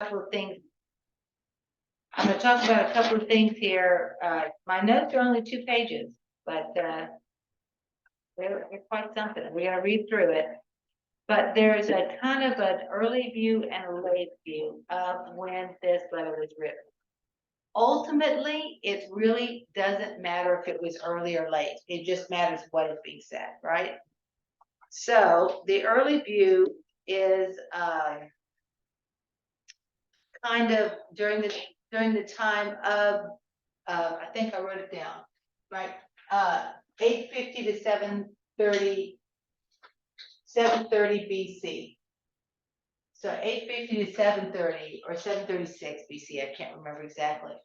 couple of things. I'm going to talk about a couple of things here. My notes are only 2 pages, but they're quite something. We're going to read through it. But there's a kind of an early view and a late view of when this letter was written. Ultimately, it really doesn't matter if it was early or late. It just matters what is being said, right? So the early view is kind of during the time of I think I wrote it down, right? 850 to 730 BC. So 850 to 730 or 736 BC, I can't remember exactly.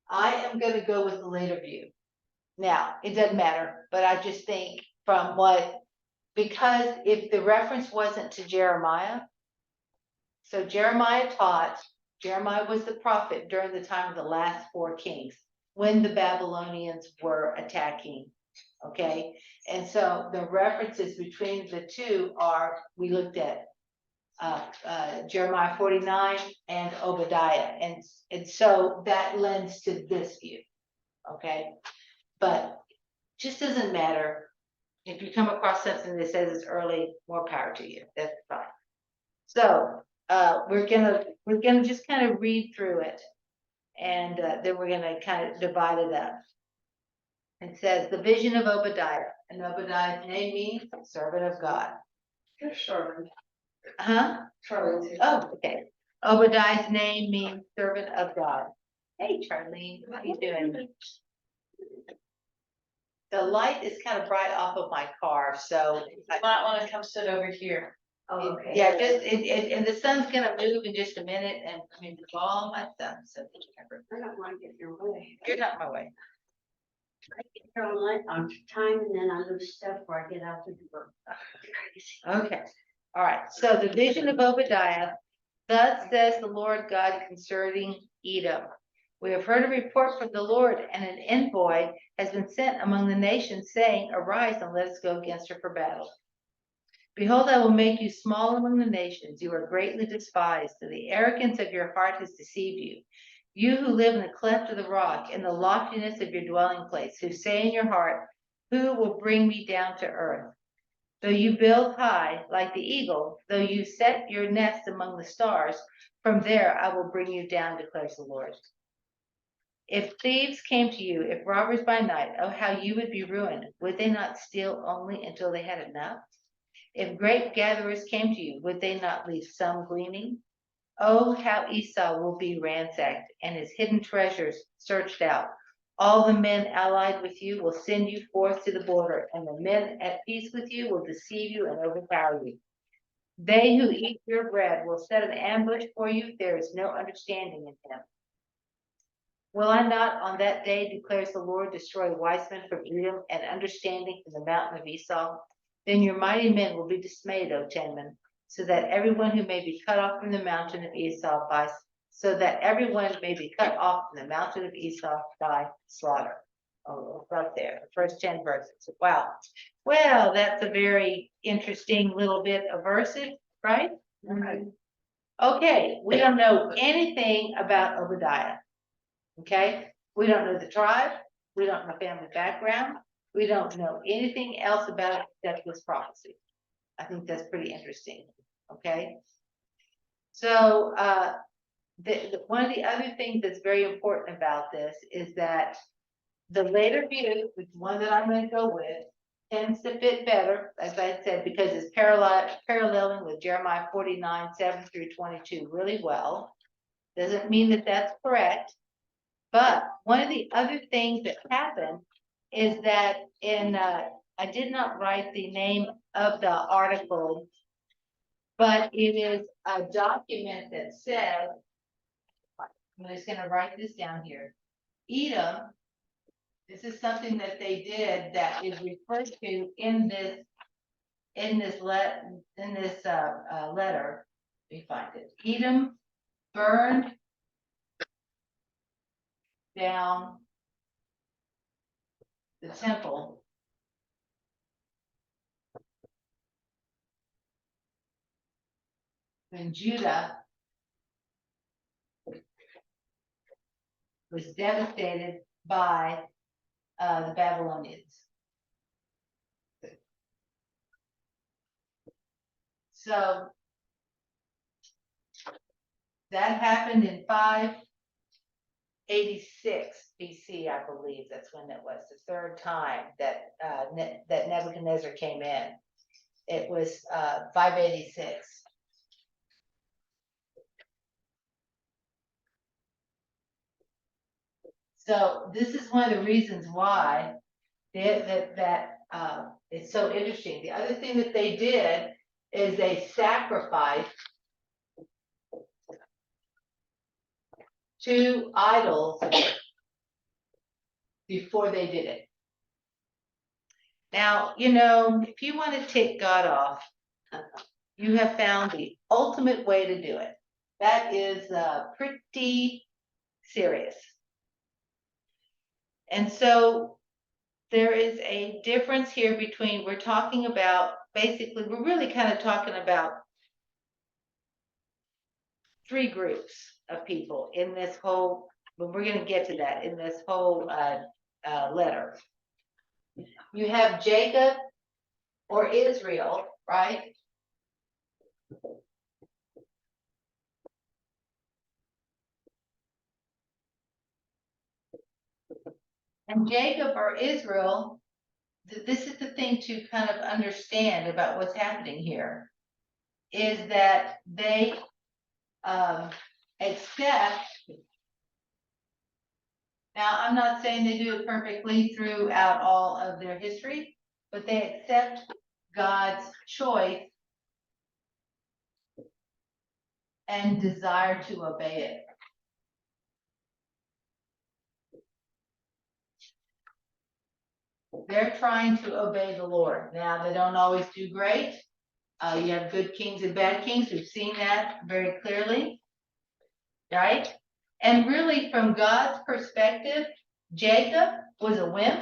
I am going to go with the later view. Now, it doesn't matter, but I just think from because if the reference wasn't to Jeremiah, so Jeremiah was the prophet during the time of the last 4 kings, when the Babylonians were attacking, okay? And so the references between the two are, we looked at Jeremiah 49 and Obadiah, and so that lends to this view, okay? But just doesn't matter. If you come across something that says it's early, more power to you. That's fine. So we're gonna just kind of read through it, and then we're gonna kind of divide it up. It says the vision of Obadiah, and Obadiah's name means servant of God. Charlotte. Huh? Charlotte. Oh, okay. Obadiah's name means servant of God. Hey, Charlene, how you doing? The light is kind of bright off of my car, so You might want to come sit over here. oh, okay. Yeah, just and the sun's gonna move in just a minute, and I mean, it's all my sun, so I don't want to get your way. you're not in my way. I get here on time and then I lose stuff before I get out the door. Okay, all right, so the vision of Obadiah, thus says the Lord God concerning Edom. We have heard a report from the Lord, and an envoy has been sent among the nations, saying, arise and let us go against her for battle. Behold, I will make you small among the nations. You are greatly despised, and the arrogance of your heart has deceived you. You who live in the cleft of the rock, in the loftiness of your dwelling place, who say in your heart, who will bring me down to earth? Though you build high like the eagle, though you set your nest among the stars, from there I will bring you down, declares the Lord. If thieves came to you, if robbers by night, oh, how you would be ruined. Would they not steal only until they had enough? If grape gatherers came to you, would they not leave some gleaning? Oh, how Esau will be ransacked and his hidden treasures searched out. All the men allied with you will send you forth to the border, and the men at peace with you will deceive you and overpower you. They who eat your bread will set an ambush for you. There is no understanding in them. Will I not on that day, declares the Lord, destroy wise men from Edom and understanding from the mountain of Esau? Then your mighty men will be dismayed, O Teman, so that everyone who may be cut off from the mountain of Esau by slaughter. Oh, right there, the first 10 verses. Wow. Well, that's a very interesting little bit of verses, right? Right. Okay, we don't know anything about Obadiah. Okay, we don't know the tribe, we don't know family background, we don't know anything else about it except this prophecy. I think that's pretty interesting. Okay, so one of the other things that's very important about this is that the later view, which one that I'm going to go with, tends to fit better, as I said, because it's paralleling with Jeremiah 49, 7 through 22 really well. Doesn't mean that that's correct. But one of the other things that happened is that I did not write the name of the article, but it is a document that says, I'm just going to write this down here. Edom, this is something that they did that is referred to in this letter. Let me find it. Edom burned down the temple when Judah was devastated by the Babylonians. So that happened in 586 BC, I believe. That's when it was the third time that that Nebuchadnezzar came in. It was 586. So this is one of the reasons why it's so interesting. The other thing that they did is they sacrificed 2 idols before they did it. Now, you know, if you want to tick God off, you have found the ultimate way to do it. That is pretty serious. And so there is a difference here between, we're talking about, basically, we're really kind of talking about 3 groups of people in this whole, but we're going to get to that in this whole letter. You have Jacob or Israel, right? And Jacob or Israel, this is the thing to kind of understand about what's happening here, is that they accept. Now, I'm not saying they do it perfectly throughout all of their history, but they accept God's choice and desire to obey it. They're trying to obey the Lord. Now, they don't always do great. You have good kings and bad kings. We've seen that very clearly, right? And really, from God's perspective, Jacob was a wimp,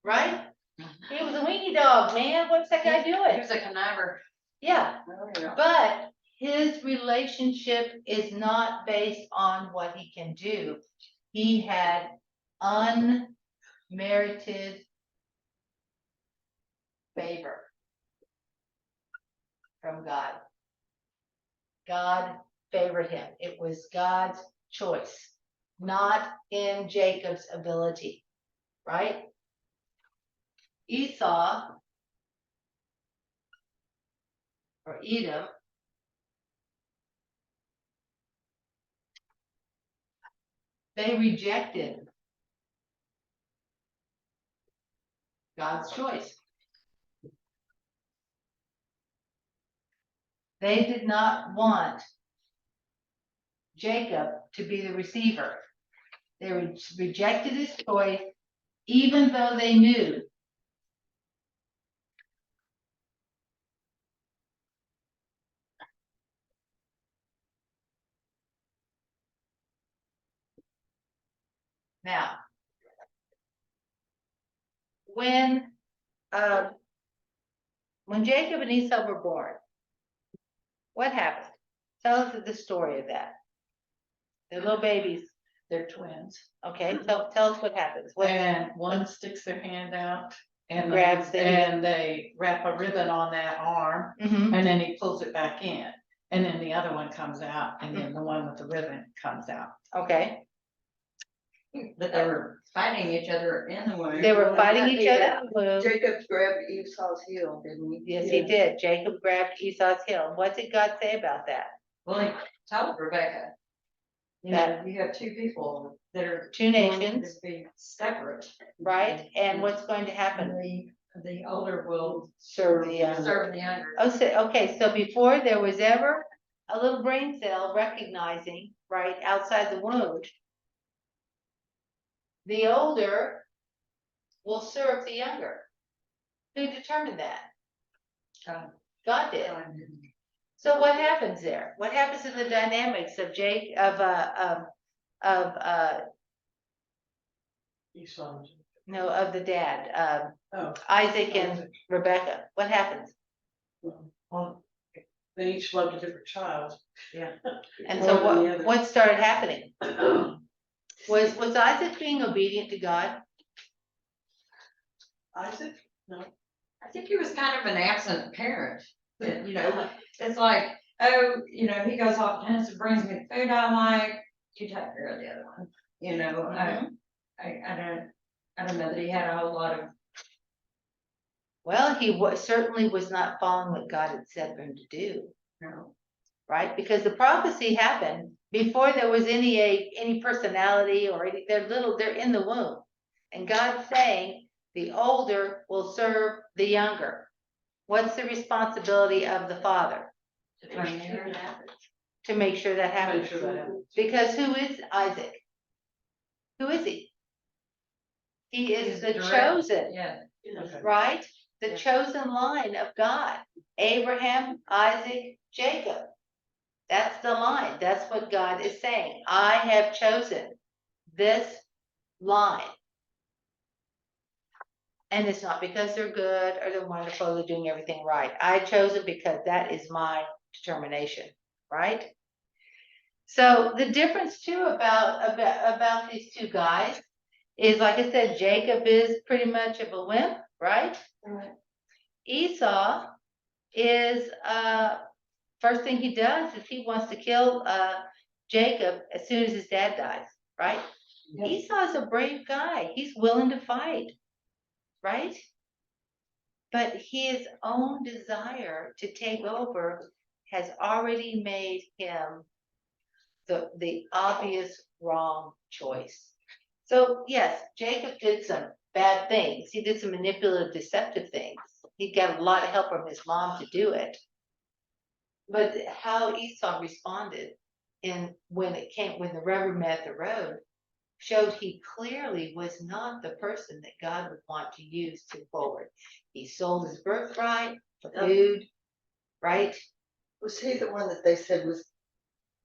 right? He was a weenie dog, man. What's that guy doing? He was a conniver. Yeah, Oh, yeah. but his relationship is not based on what he can do. He had unmerited favor from God. God favored him. It was God's choice, not in Jacob's ability, right? Esau or Edom they rejected God's choice. They did not want Jacob to be the receiver. They rejected his choice, even though they knew now when Jacob and Esau were born, what happened? Tell us the story of that. They're little babies. They're twins. Okay, tell us what happens. And one sticks their hand out and grabs the and they wrap a ribbon on that arm Mhm. and then he pulls it back in. And then the other one comes out and then the one with the ribbon comes out. Okay. But they were fighting each other in the womb. They were fighting each other. Well, Jacob grabbed Esau's heel, didn't he? yes, he did. Jacob grabbed Esau's heel. What did God say about that? Well, he told Rebecca, you know, you have 2 people that are 2 going nations, to be separate, right? And what's going to happen? and the older will Serve the younger. serve the younger. Oh, so, okay, so before there was ever a little brain cell recognizing, right, outside the womb, the older will serve the younger. Who determined that? God did. So what happens there? What happens in the dynamics of of the dad, Isaac and Rebecca? What happens? They each loved a different child. And so what started happening? Was Isaac being obedient to God? Isaac? No. I think he was kind of an absent parent, that, it's like, oh, he goes off and brings me the food I like, you take care of the other one, I don't know that he had a whole lot of. Well, he certainly was not following what God had said for him to do, right? Because the prophecy happened before there was any personality or any, they're in the womb. And God's saying the older will serve the younger. What's the responsibility of the father? To make sure it happens. To make sure that happens. Make sure that happens. Because who is Isaac? Who is he? He is He's the direct- chosen, Yeah, Okay. right? The Yeah. chosen line of God. Abraham, Isaac, Jacob. That's the line. That's what God is saying. I have chosen this line. And it's not because they're good or they're wonderful, they're doing everything right. I chose it because that is my determination, right? So the difference too about these two guys is, like I said, Jacob is pretty much of a wimp, right? Right. Esau is, first thing he does is he wants to kill Jacob as soon as his dad dies, right? Yep. Esau's a brave guy. He's willing to fight, right? But his own desire to take over has already made him the obvious wrong choice. So yes, Jacob did some bad things. He did some manipulative, deceptive things. He got a lot of help from his mom to do it. But how Esau responded when the rubber met the road showed he clearly was not the person that God would want to use to forward. He sold his birthright for food, right? Was he the one that they said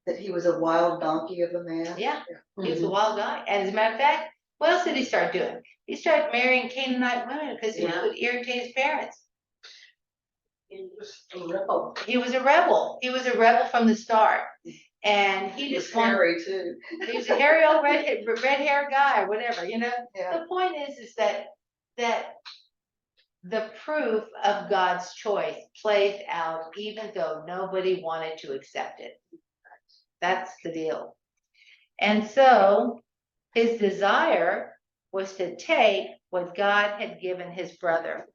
that he was a wild donkey of a man? Yeah, he was a wild guy. And as a matter of fact, what else did he start doing? He started marrying Canaanite women because he would irritate his parents. He was a rebel. He was a rebel. He was a rebel from the start. And he He was just wanted, hairy too. he was a hairy old red-haired guy or whatever, Yeah. The point is that the proof of God's choice plays out even though nobody wanted to accept it. That's the deal. And so his desire was to take what God had given his brother.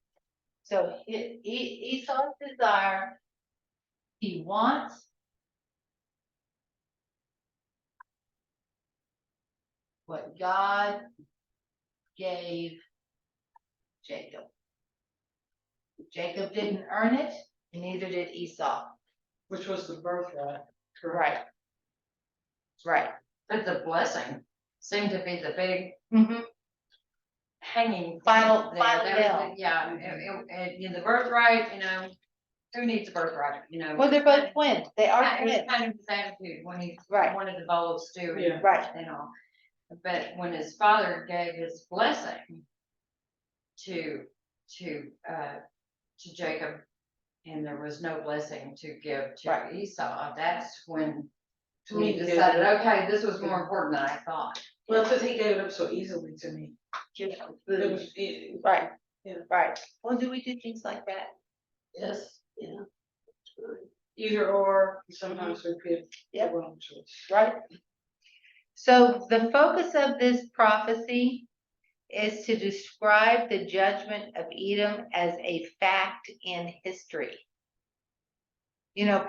So Esau's desire, he wants what God gave Jacob. Jacob didn't earn it, and neither did Esau. Which was the birthright. Right. Right. but the blessing seemed to be the big Mm-hmm. hanging. Final thing there. That was nail. Yeah, the birthright, who needs a birthright, Well, they're both twins. They are It was twins. kind of his attitude when he Right. wanted the bowl of stew and, Yeah. Right. and all. But when his father gave his blessing to Jacob, and there was no blessing to give to Right. Esau, that's when To me, he he decided, gave it- okay, this was more important than I thought. Well, because he gave it up so easily to me. It was, Right. Yeah. Right. Well, do we do things like that? yes, either or, sometimes we pick the Yep. wrong choice. Right. So the focus of this prophecy is to describe the judgment of Edom as a fact in history.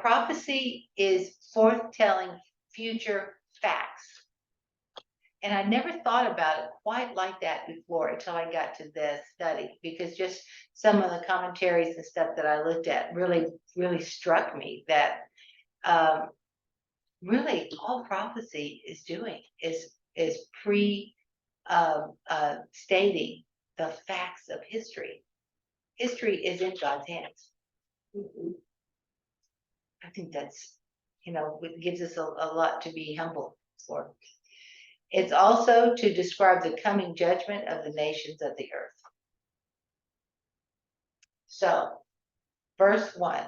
Prophecy is foretelling future facts. And I never thought about it quite like that before until I got to this study, because just some of the commentaries and stuff that I looked at really, really struck me that really all prophecy is doing is stating the facts of history. History is in God's hands. I think that's, it gives us a lot to be humble for. It's also to describe the coming judgment of the nations of the earth. So, verse 1.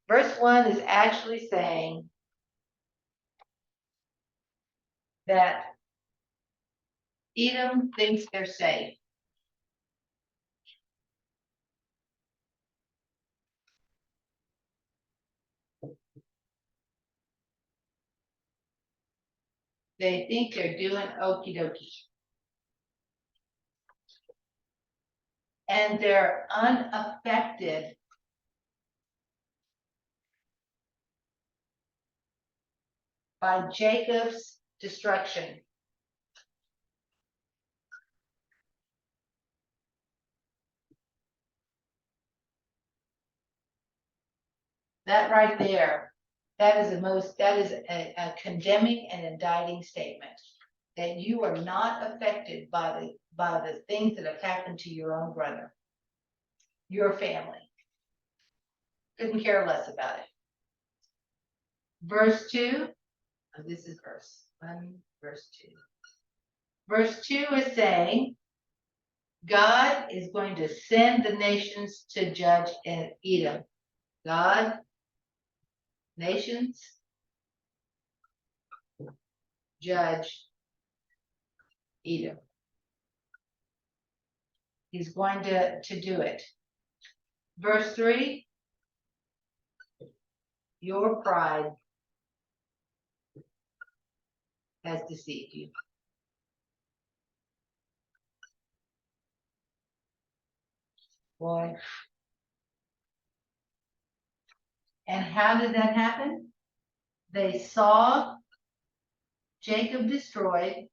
Verse 1 is actually saying, that Edom thinks they're safe. They think they're doing okie dokie. And they're unaffected by Jacob's destruction. That right there, that is a condemning and indicting statement. That you are not affected by the things that have happened to your own brother. Your family. Couldn't care less about it. Verse 2, this is verse 1, verse 2. Verse 2 is saying, God is going to send the nations to judge Edom. God, nations, judge Edom. He's going to do it. Verse 3, your pride has deceived you. Boy. And how did that happen? They saw Jacob destroyed.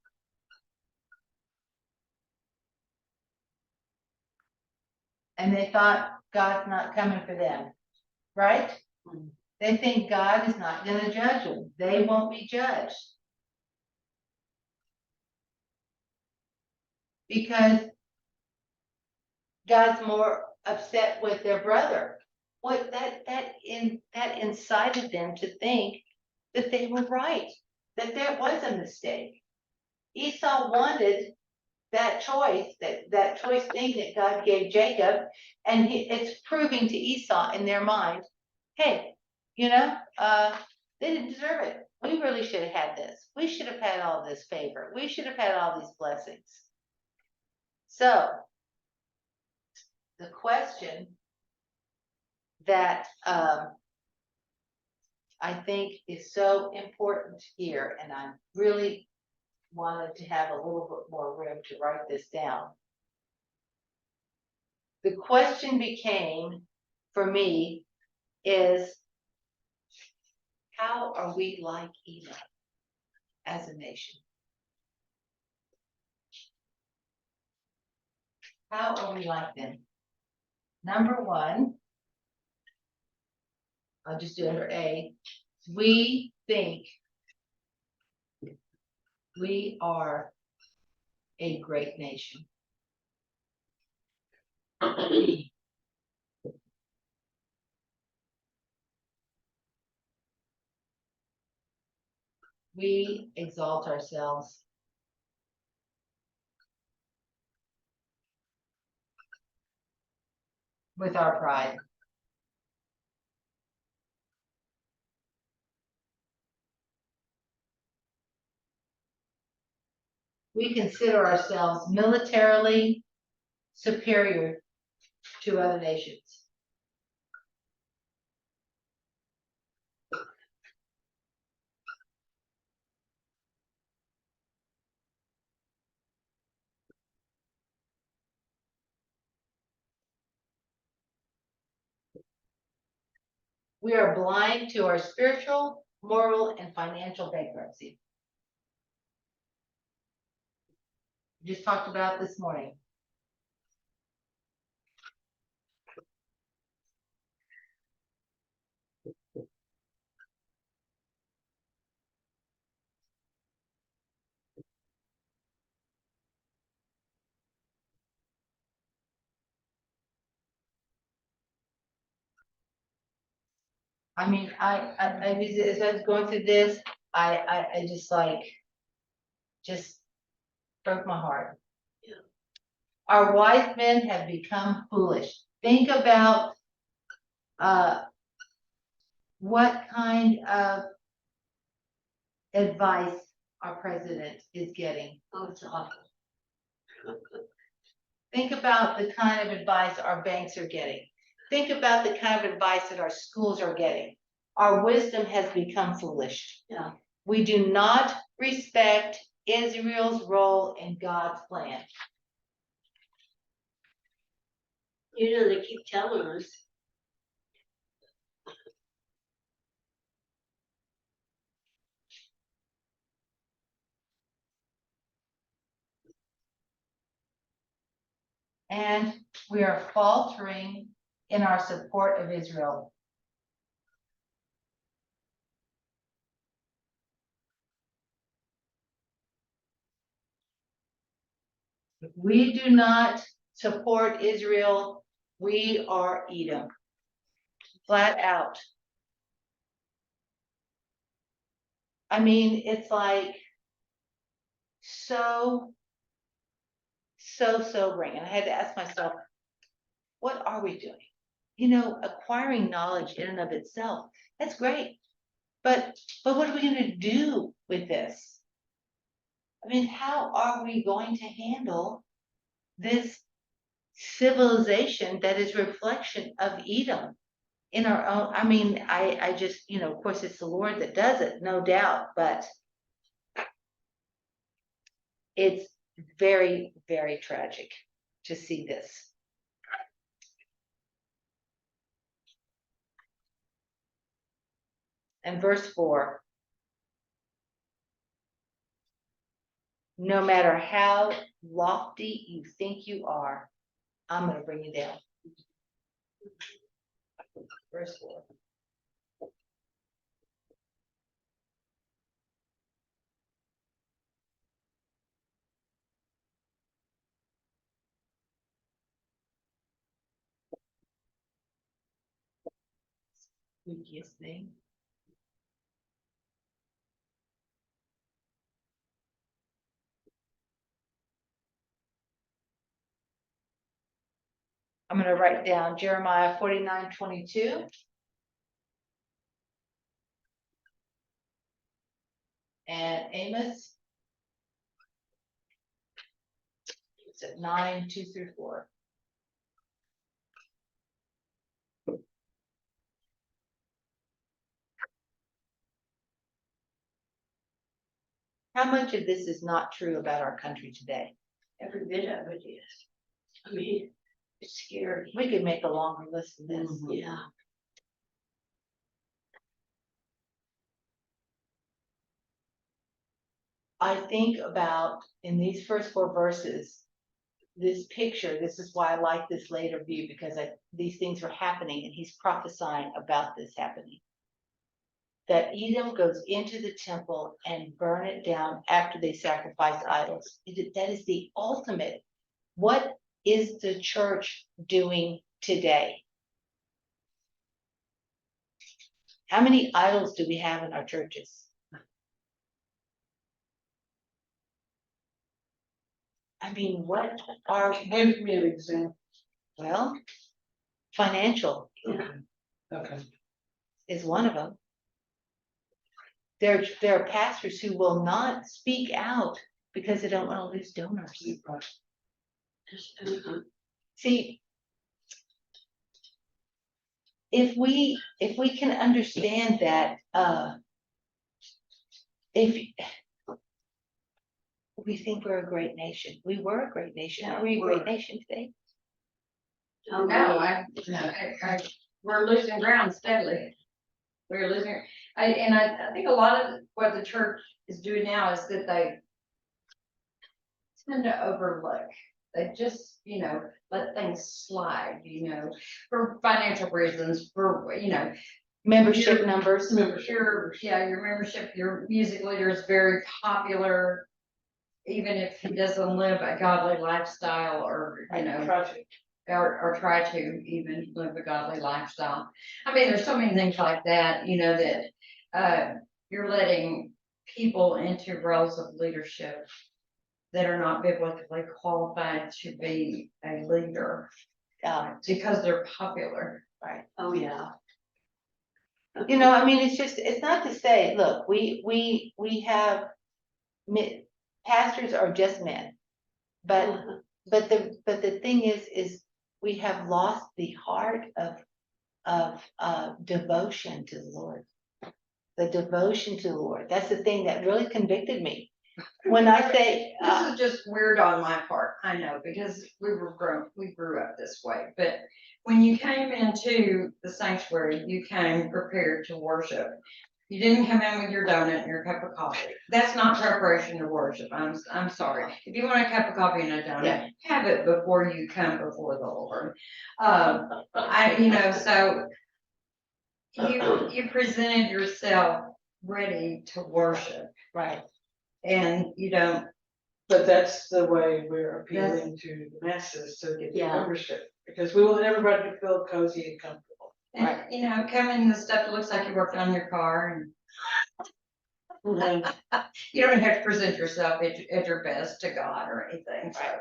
And they thought God's not coming for them, right? They think God is not going to judge them. They won't be judged. Because God's more upset with their brother. What that incited them to think that they were right, that there was a mistake. Esau wanted that choice, that choice thing that God gave Jacob, and it's proving to Esau in their mind, hey, they didn't deserve it. We really should have had this. We should have had all this favor. We should have had all these blessings. So, the question that I think is so important here, and I really wanted to have a little bit more room to write this down. The question became, for me, is how are we like Edom as a nation? How are we like them? Number one, I'll just do under A, we think we are a great nation. We exalt ourselves. With our pride. We consider ourselves militarily superior to other nations. We are blind to our spiritual, moral, and financial bankruptcy. We just talked about this morning. I mean, as I was going through this, I just broke my heart. Yeah. Our wise men have become foolish. Think about what kind of advice our president is getting. Oh, it's awful. Think about the kind of advice our banks are getting. Think about the kind of advice that our schools are getting. Our wisdom has become foolish. Yeah. We do not respect Israel's role in God's plan. You know, they keep telling us. And we are faltering in our support of Israel. If we do not support Israel, we are Edom. Flat out. I mean, it's like so sobering. And I had to ask myself, what are we doing? You know, acquiring knowledge in and of itself, that's great. But what are we gonna do with this? I mean, how are we going to handle this civilization that is reflection of Edom in our own? I mean, I just, you know, of course, it's the Lord that does it, no doubt, but it's very, very tragic to see this. And verse 4. No matter how lofty you think you are, I'm gonna bring you down. Verse 4. Spookiest thing. I'm gonna write down Jeremiah 49:22. And Amos. It's at 9:2-4. How much of this is not true about our country today? Every bit of it is. I mean, it's scary. We could make a longer list of this. Yeah. I think about in these first 4 verses, this picture, this is why I like this later view, because these things were happening and he's prophesying about this happening. That Edom goes into the temple and burn it down after they sacrifice idols. That is the ultimate. What is the church doing today? How many idols do we have in our churches? I mean, what are, Give me an example. well, financial Okay. is one of them. There are pastors who will not speak out because they don't want to lose donors. See, if we can understand that, if we think we're a great nation, we were a great nation. Are we a great nation today? Oh, No, no. we're losing ground steadily. We're losing, I think a lot of what the church is doing now is that they tend to overlook. They just, let things slide, for financial reasons, for, Membership numbers. your membership, your music leader is very popular. Even if he doesn't live a godly lifestyle or, or try to even live a godly lifestyle. I mean, there's so many things like that, that you're letting people into roles of leadership that are not biblically qualified to be a leader because they're popular. Right. Oh, yeah. I mean, it's not to say, look, we have pastors are just men. But, but the thing is we have lost the heart of devotion to the Lord. The devotion to the Lord. That's the thing that really convicted me. When I say, This is just weird on my part, I know, because we grew up this way, but when you came into the sanctuary, you came prepared to worship. You didn't come in with your donut and your cup of coffee. That's not preparation to worship. I'm sorry. If you want a cup of coffee and a donut, Yeah. have it before you come before the Lord. So you presented yourself ready to worship, right, and you don't. But that's the way we're appealing to the masses to get the Yeah. membership, because we want everybody to feel cozy and comfortable. And come in the stuff that looks like you worked on your car, and you don't have to present yourself at your best to God or anything, so.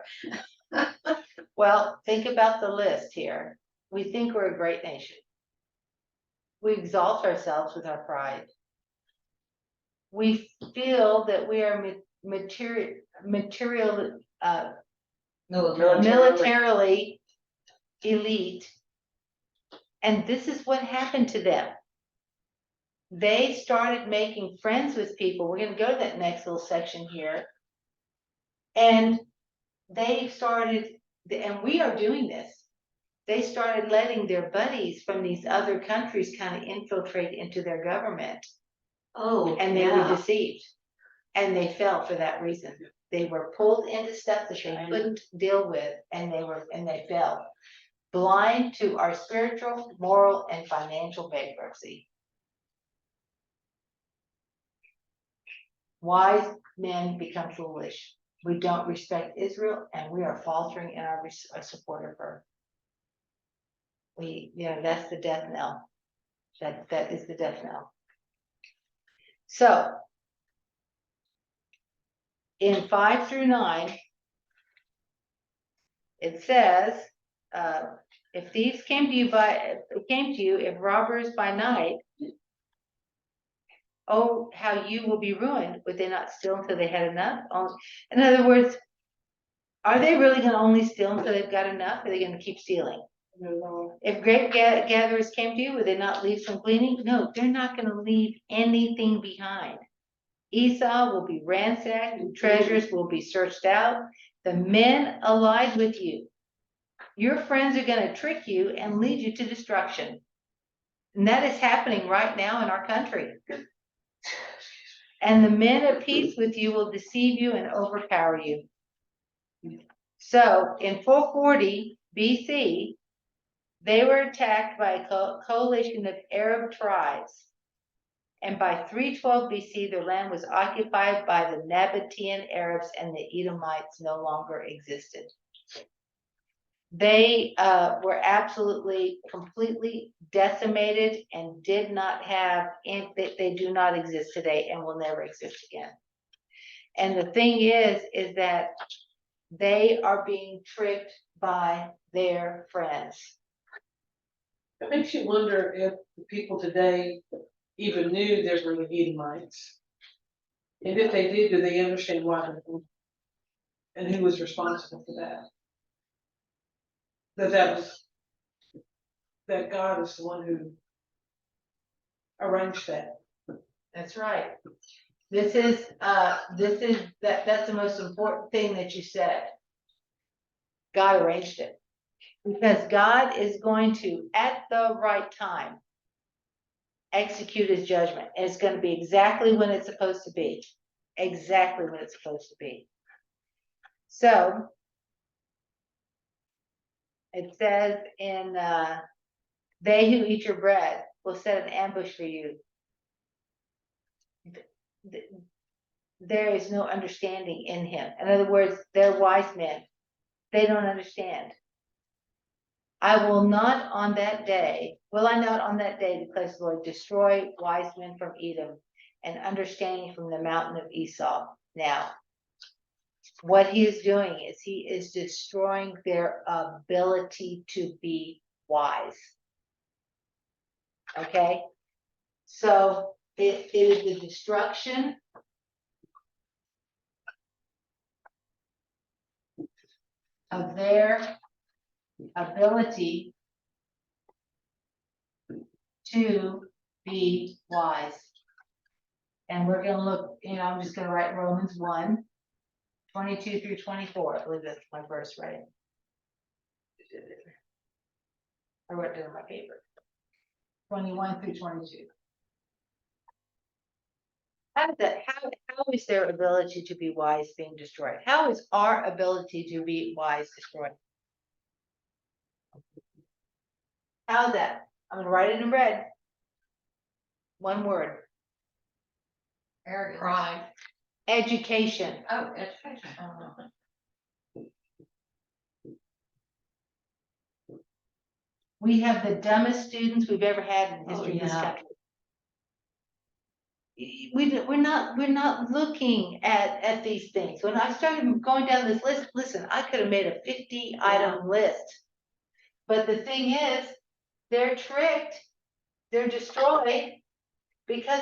well, think about the list here. We think we're a great nation. We exalt ourselves with our pride. We feel that we are militarily elite. And this is what happened to them. They started making friends with people. We're going to go to that next little section here. And they started, and we are doing this. They started letting their buddies from these other countries kind of infiltrate into their government. Oh, And they were yeah. deceived. And they fell for that reason. They were pulled into stuff that they couldn't deal with, and they fell. Blind to our spiritual, moral, and financial bankruptcy. Wise men become foolish. We don't respect Israel, and we are faltering in our support of her. That's the death knell. That is the death knell. So, in 5 through 9, it says, if thieves came to you, if robbers by night, oh, how you will be ruined, would they not steal until they had enough? In other words, are they really going to only steal until they've got enough? Or are they going to keep stealing? If grape gatherers came to you, would they not leave some gleaning? No, they're not going to leave anything behind. Esau will be ransacked, treasures will be searched out. The men allied with you, your friends are going to trick you and lead you to destruction. And that is happening right now in our country. And the men at peace with you will deceive you and overpower you. So in 440 BC, they were attacked by a coalition of Arab tribes. And by 312 BC, their land was occupied by the Nabatean Arabs, and the Edomites no longer existed. They were absolutely, completely decimated and did not have, they do not exist today and will never exist again. And the thing is that they are being tricked by their friends. It makes you wonder if the people today even knew there were Edomites. And if they did, do they understand why? And who was responsible for that? That God is the one who arranged that. That's right. That's the most important thing that you said. God arranged it. Because God is going to, at the right time, execute his judgment. And it's going to be exactly when it's supposed to be. Exactly when it's supposed to be. So, it says in, they who eat your bread will set an ambush for you. There is no understanding in him. In other words, they're wise men. They don't understand. I will not on that day, will I not on that day, declares the Lord, destroy wise men from Edom and understanding from the mountain of Esau. Now, what he is doing is he is destroying their ability to be wise. Okay? So it is the destruction of their ability to be wise. And we're gonna look, I'm just gonna write Romans 1, 22 through 24. I believe that's my verse, right? I wrote it in my paper. 21 through 22. How is their ability to be wise being destroyed? How is our ability to be wise destroyed? How's that? I'm gonna write it in red. One word. Arrogance. Pride. Education. Oh, education. We have the dumbest students we've ever had in the history of this yeah. country. We're not looking at these things. When I started going down this list, listen, I could have made a 50-item list. But the thing is, they're tricked, they're destroyed because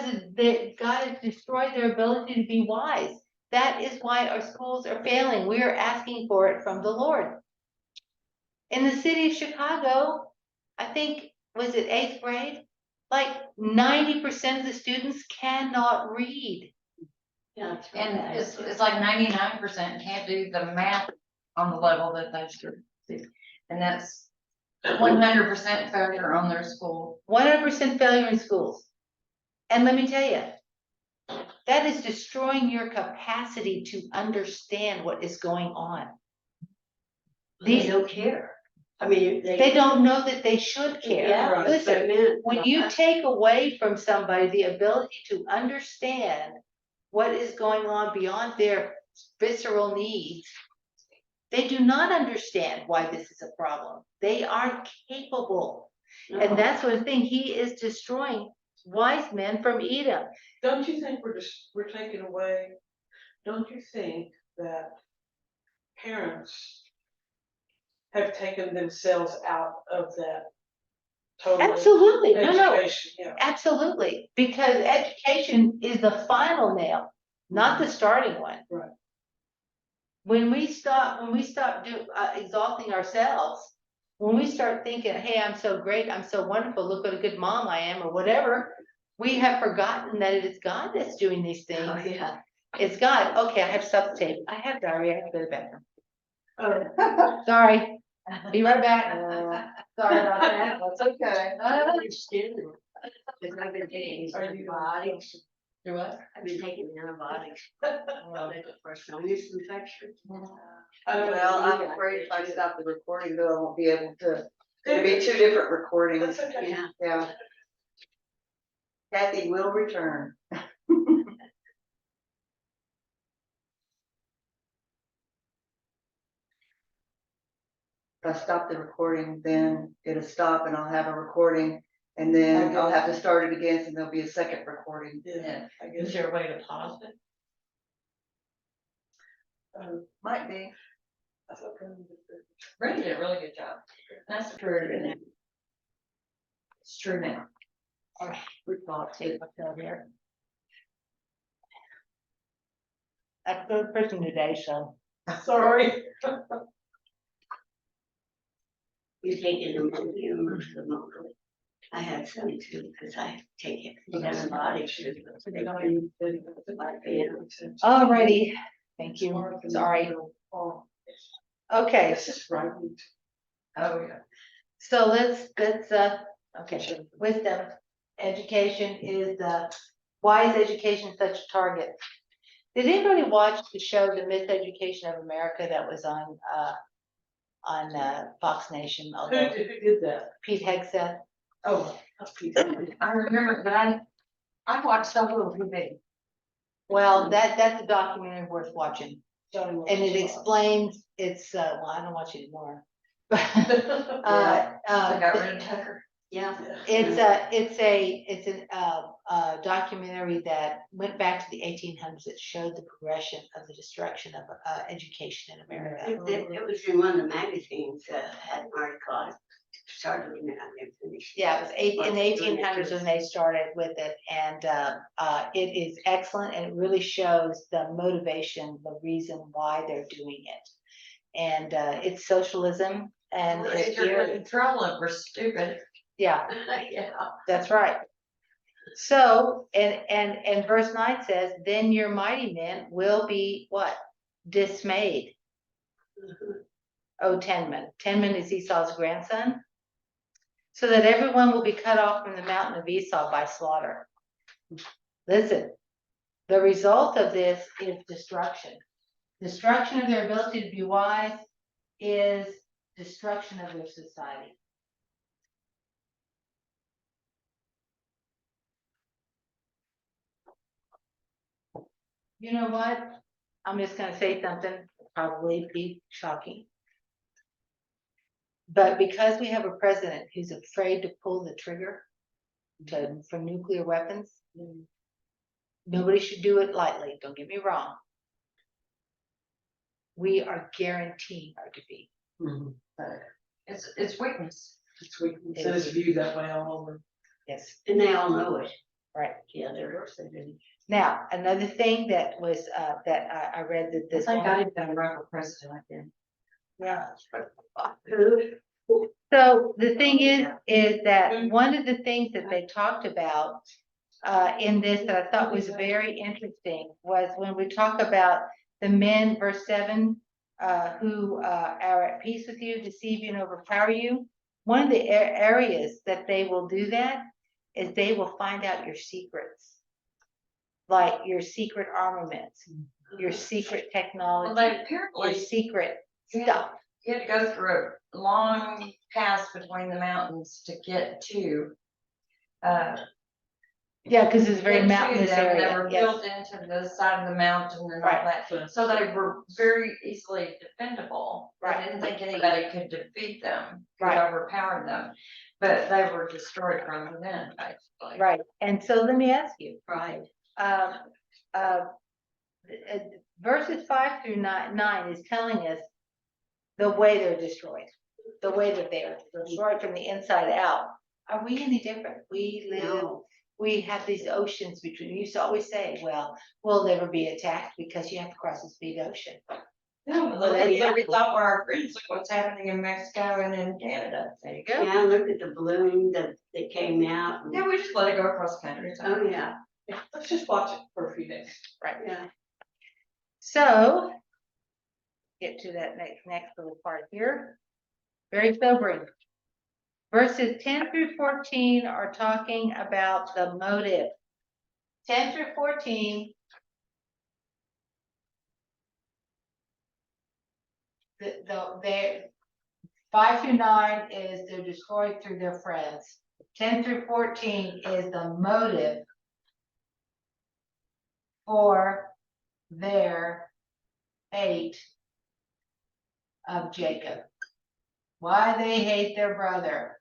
God has destroyed their ability to be wise. That is why our schools are failing. We are asking for it from the Lord. In the city of Chicago, I think, was it 8th grade? Like 90% of the students cannot read. Yeah, it's real And bad. it's like 99% can't do the math on the level that they should do. And that's 100% failure on their school. 100% failure in schools. And let me tell you, that is destroying your capacity to understand what is going on. They don't care. I mean, They don't know that they should care. Yeah, that's what I Listen, meant. when you take away from somebody the ability to understand what is going on beyond their visceral needs, they do not understand why this is a problem. They aren't capable. No. And that's one thing, he is destroying wise men from Edom. Don't you think we're taking away, don't you think that parents have taken themselves out of that total Absolutely, no, education? Yeah. absolutely. Because education is the final nail, not the starting one. Right. When we stop exalting ourselves, when we start thinking, hey, I'm so great, I'm so wonderful, look what a good mom I am, or whatever, we have forgotten that it is God that's doing these things. Oh, yeah. It's God. Okay, I have to stop the tape. I have diarrhea. I have to go to the bathroom. Sorry. Be right back. Sorry about that. That's okay. I don't understand it. Because I've been taking Are you- antibiotics. Do what? I've been taking antibiotics. For sinus infection. Well, I'm afraid if I stop the recording, though, I won't be able to, it'll be 2 different recordings. That's okay. Yeah. Yeah. Cathy will return. If I stop the recording, then it'll stop and I'll have a recording. And then I'll have to start it again, and there'll be a second recording. Yeah, I Is guess. there a way to pause it? Might be. That's okay. Brenda did a really good job. That's true. It's true now. We've got tape up here. I'm the third person today, so. Sorry. You taking Immokalee. I had some too, because I take it. Antibiotics. Alrighty, thank you. Sorry. Okay, This is right. Oh, yeah. so let's, okay, wisdom. Education is, why is education such a target? Did anybody watch the show, The Miseducation of America, that was on Fox Nation? Who Although did that? Pete Hegseth. Oh, that's Pete. I remember, but I watched some of the TV. Well, that's a documentary worth watching, and it explains, it's, well, I don't watch it anymore. I got rid of Tucker. Yeah. It's a documentary that went back to the 1800s that showed the progression of the destruction of education in America. It was in one of the magazines that had an article. Started in it, I never finished. Yeah, it was in the 1800s when they started with it, and it is excellent, and it really shows the motivation, the reason why they're doing it. it's socialism and If you're in trouble, if we're stupid. yeah, Yeah. that's right. So, and verse 9 says, then your mighty men will be what? Dismayed. Oh, Tenman. Tenman is Esau's grandson. So that everyone will be cut off from the mountain of Esau by slaughter. Listen, the result of this is destruction. Destruction of their ability to be wise is destruction of their society. You know what? I'm just gonna say something, probably be shocking. But because we have a president who's afraid to pull the trigger for nuclear weapons, nobody should do it lightly, don't get me wrong. We are guaranteeing our defeat. It's weakness. It's weak, so it's viewed that way all over. Yes, And they all know it. right. Yeah, they're, they didn't. Now, another thing that was, that I read that I this. think I did that run for president again. Yeah. So the thing is that one of the things that they talked about in this that I thought was very interesting was when we talk about the men, verse 7, who are at peace with you, deceive you, and overpower you. One of the areas that they will do that is they will find out your secrets, like your secret armaments, your secret Well, technology, they your apparently, secret Yeah. stuff. you had to go through a long pass between the mountains to get to. Yeah, because it's a very get to mountainous them, and area. They were Yes. built into the side of the mountain and all Right. that, so they were very easily defendable. Right. I didn't think anybody could defeat them, could Right. overpower them, but they were destroyed from within, basically. Right, and so let me ask you, Right. uh, uh, verses 5 through 9 is telling us the way they're destroyed, the way that they are destroyed from the inside out. Are we any different? We live, No. we have these oceans between, you used to always say, well, we'll never be attacked because you have to cross this big ocean. No, Well, look that's- at what we thought were our friends, look what's happening in Mexico and in Canada. There you go. Yeah, look at the balloon that came out. and- Yeah, we just let it go across the country. Oh, yeah, Yeah, let's just watch it for a few days. Right, yeah. so, get to that next little part here. Very sobering. Verses 10 through 14 are talking about the motive. 10 through 14. They 5 through 9 is they're destroyed through their friends. 10 through 14 is the motive for their hate of Jacob. Why they hate their brother.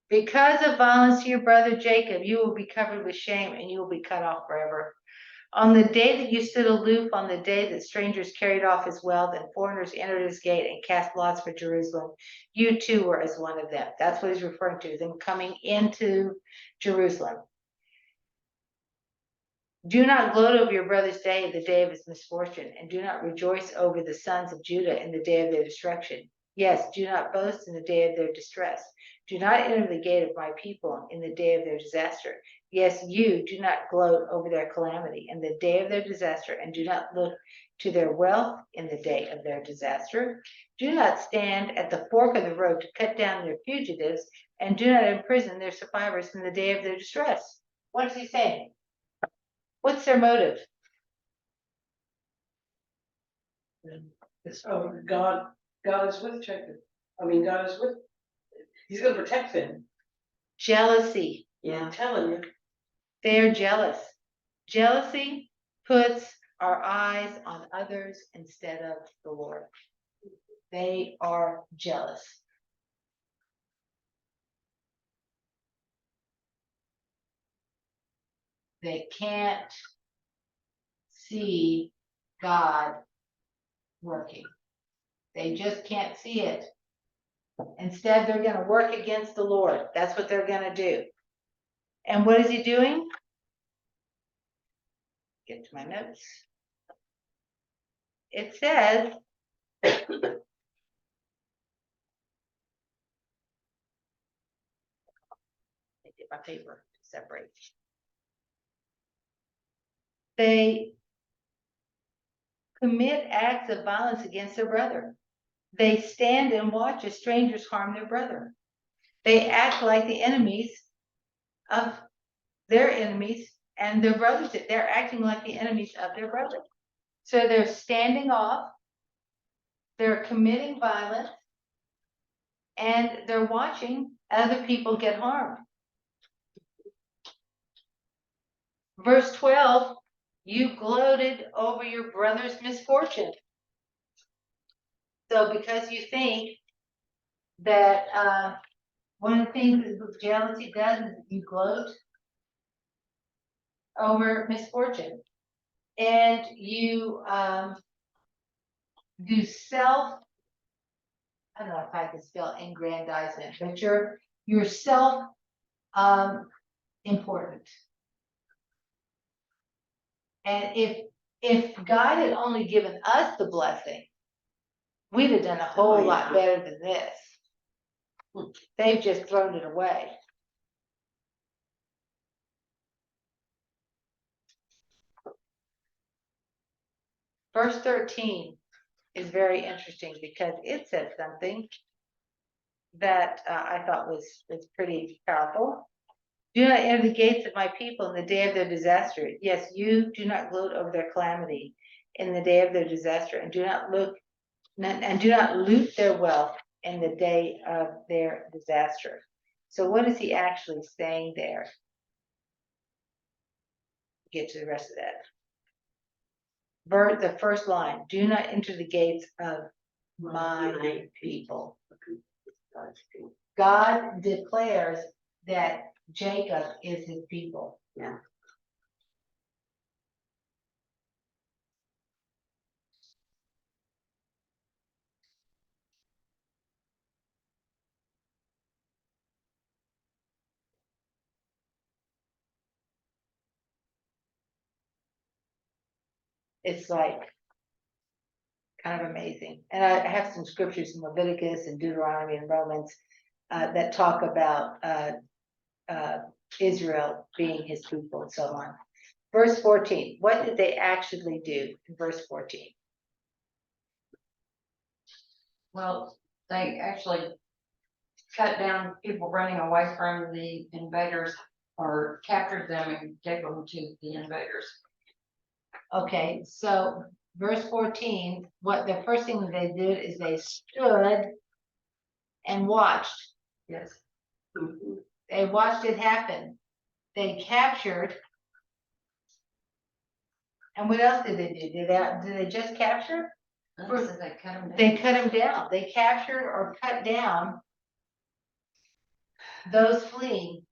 Because of violence to your brother Jacob, you will be covered with shame and you will be cut off forever. On the day that you stood aloof, on the day that strangers carried off his wealth and foreigners entered his gate and cast lots for Jerusalem, you too were as one of them. That's what he's referring to, them coming into Jerusalem. Do not gloat over your brother's day, the day of his misfortune, and do not rejoice over the sons of Judah in the day of their destruction. Yes, do not boast in the day of their distress. Do not enter the gate of my people in the day of their disaster. Yes, you do not gloat over their calamity in the day of their disaster, and do not look to their wealth in the day of their disaster. Do not stand at the fork of the road to cut down their fugitives, and do not imprison their survivors in the day of their distress. What is he saying? What's their motive? Oh, God is with Jacob. I mean, God is with, he's gonna protect them. Jealousy. Yeah. I'm telling you. They're jealous. Jealousy puts our eyes on others instead of the Lord. They are jealous. They can't see God working. They just can't see it. Instead, they're going to work against the Lord. That's what they're going to do. And what is he doing? Get to my notes. it says. Let me get my paper to separate. They commit acts of violence against their brother. They stand and watch as strangers harm their brother. They act like the enemies of their enemies and their brothers. They're acting like the enemies of their brother. So they're standing off, they're committing violence, and they're watching other people get harmed. Verse 12, you gloated over your brother's misfortune. So because you think that one of the things that jealousy does is you gloat over misfortune. And you do self, I don't know if I can spell aggrandizement, but you're self important. And if God had only given us the blessing, we'd have done a whole lot better than this. They've just thrown it away. Verse 13 is very interesting because it says something that I thought was pretty powerful. Do not enter the gates of my people in the day of their disaster. Yes, you do not gloat over their calamity in the day of their disaster, and do not loot their wealth in the day of their disaster. So what is he actually saying there? Get to the rest of that. The first line, do not enter the gates of my people. God declares that Jacob is his people. Yeah. It's like kind of amazing. And I have some scriptures in Leviticus and Deuteronomy and Romans that talk about Israel being his people and so on. Verse 14, what did they actually do in verse 14? Well, they actually cut down people running away from the invaders or captured them and gave them to the invaders. Okay, so verse 14, what the first thing that they did is they stood and watched. Yes. They watched it happen. They captured. And what else did they do? Did they just capture? First, they cut them down. They cut them down. They captured or cut down those fleeing.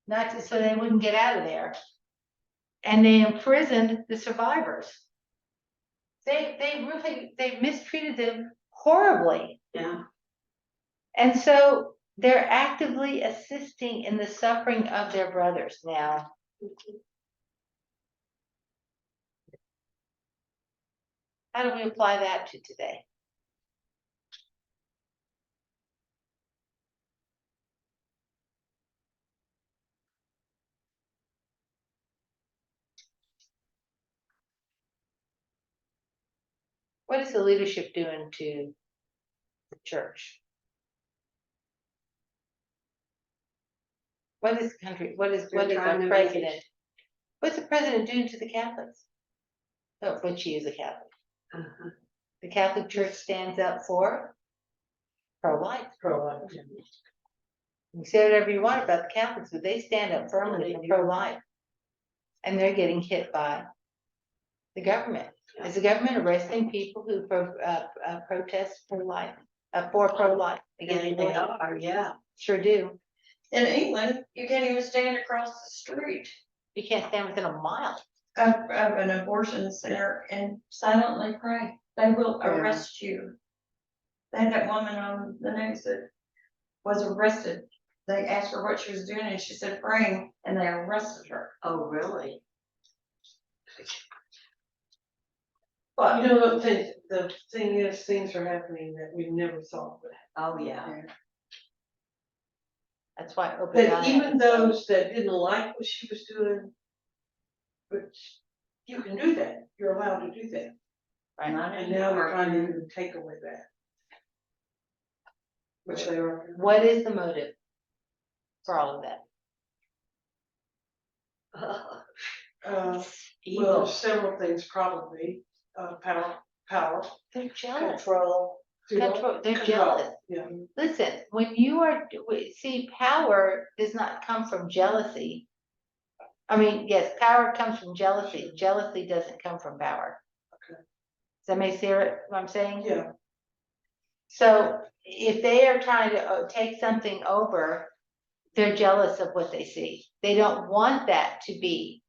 Not to, so they wouldn't get out of there. And they imprisoned the survivors. They mistreated them horribly. Yeah. And so they're actively assisting in the suffering of their brothers now. How do we apply that to today? What is the leadership doing to the church? What is the country, what is They're trying our to president? What's the president doing to the Catholics? Oh, but she is a Catholic. The Catholic Church stands up for pro-life. Pro-life. You say whatever you want about the Catholics, but they stand up firmly for pro-life. And they're getting hit by the government. Is the government arresting people who protest pro-life, for pro-life? They are, yeah. Sure do. In England, you can't even stand across the street You can't stand within a mile. of an abortion center and silently pray. They will Yeah. arrest you. They had that woman on the news that was arrested. They asked her what she was doing and she said praying, and they arrested her. Oh, really? But You know, the thing is, things are happening that we never thought would happen. Oh, yeah. That's why But Obadiah. even those that didn't like what she was doing, but you can do that, you're allowed to do that, Right. and now they're trying to even take away that. Which they are. What is the motive for all of that? Well, Evil. there's several things probably, power, They're jealous. Control. Control, they're Control, jealous. yeah. Listen, when you are, see, power does not come from jealousy. I mean, yes, power comes from jealousy. Jealousy doesn't come from power. Okay. Does that make sense what I'm saying? Yeah, So if they are trying to take something over, they're jealous of what they see. They don't want that to be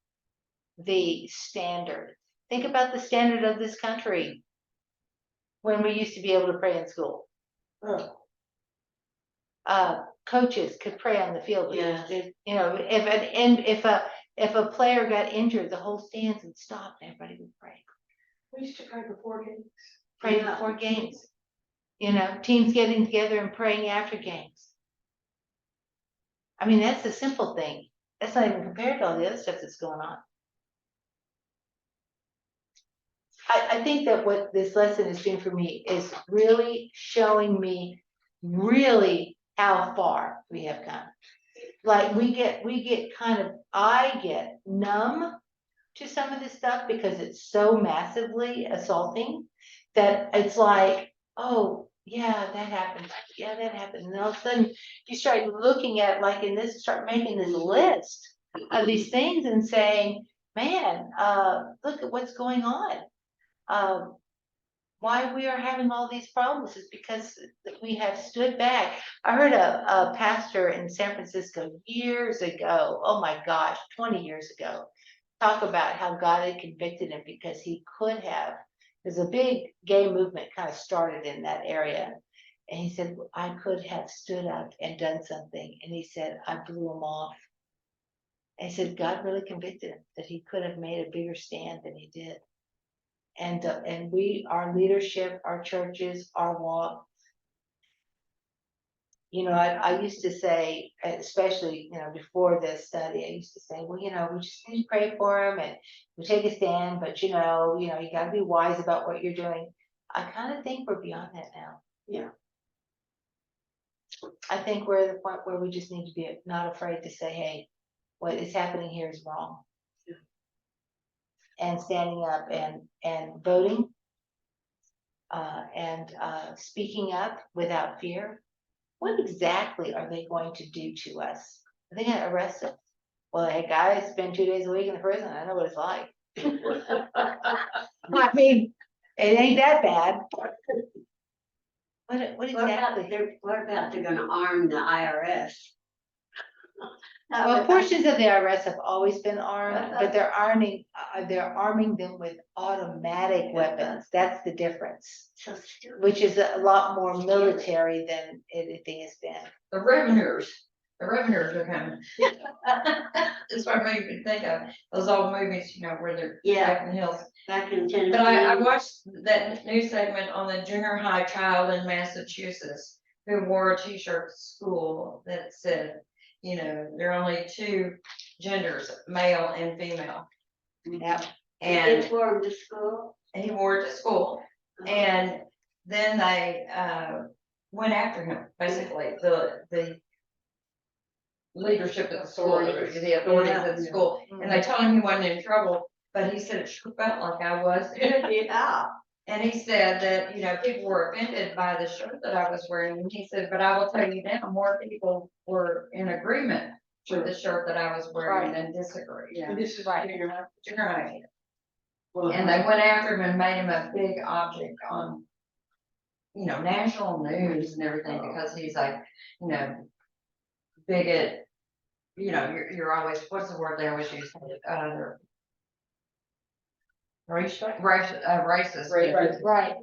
the standard. Think about the standard of this country when we used to be able to pray in school. oh, Coaches could pray on the field. Yes. You know, if a player got injured, the whole stands would stop and everybody would pray. we used to pray before games. Pray Yeah. before games. You know, teams getting together and praying after games. I mean, that's a simple thing. That's not even compared to all the other stuff that's going on. I think that what this lesson is doing for me is really showing me really how far we have come. Like we get kind of, I get numb to some of this stuff because it's so massively assaulting that it's like, oh, yeah, that happened. Yeah, that happened. And all of a sudden you start looking at like in this, start making this list of these things and saying, man, look at what's going on. Why we are having all these problems is because we have stood back. I heard a pastor in San Francisco years ago, oh my gosh, 20 years ago, talk about how God had convicted him because he could have, there's a big gay movement kind of started in that area. And he said, I could have stood up and done something. And he said, I blew him off. And he said, God really convicted him that he could have made a bigger stand than he did. And we, our leadership, our churches, our walk. You know, I used to say, especially, you know, before this study, I used to say, well, you know, we just need to pray for him and we take a stand, but you gotta be wise about what you're doing. I kind of think we're beyond that now. Yeah. I think we're at the point where we just need to be not afraid to say, hey, what is happening here is wrong. And standing up and voting. And speaking up without fear. What exactly are they going to do to us? Are they going to arrest us? Well, hey guys, spend 2 days a week in the prison. I know what it's like. I mean, it ain't that bad. What exactly? What about they're gonna arm the IRS? Well, portions of the IRS have always been armed, but they're arming them with automatic weapons. That's the difference. So stupid. Which is a lot more military than anything has been. The revenues are coming. That's what made me think of those old movies, you know, where they're Yeah. back in the hills. Back in Tennessee. But I watched that news segment on the junior high child in Massachusetts who wore a t-shirt to school that said, you know, there are only two genders, male and female. Yeah. And And wore them to school. he wore it to school. And then they went after him, basically, the leadership of the school, the authorities at the school. And they told him he wasn't in trouble, but he said it sure felt like I was. Yeah. And he said that, you know, people were offended by the shirt that I was wearing. And he said, but I will tell you now, more people were in agreement with the shirt that I was wearing than disagree. And this is Right. junior high. Junior high. Well, And they went after him and made him a big object on, you know, national news and everything, because he's like, you know, bigot, you know, you're always, what's the word they always use? Racist. Racist. Right.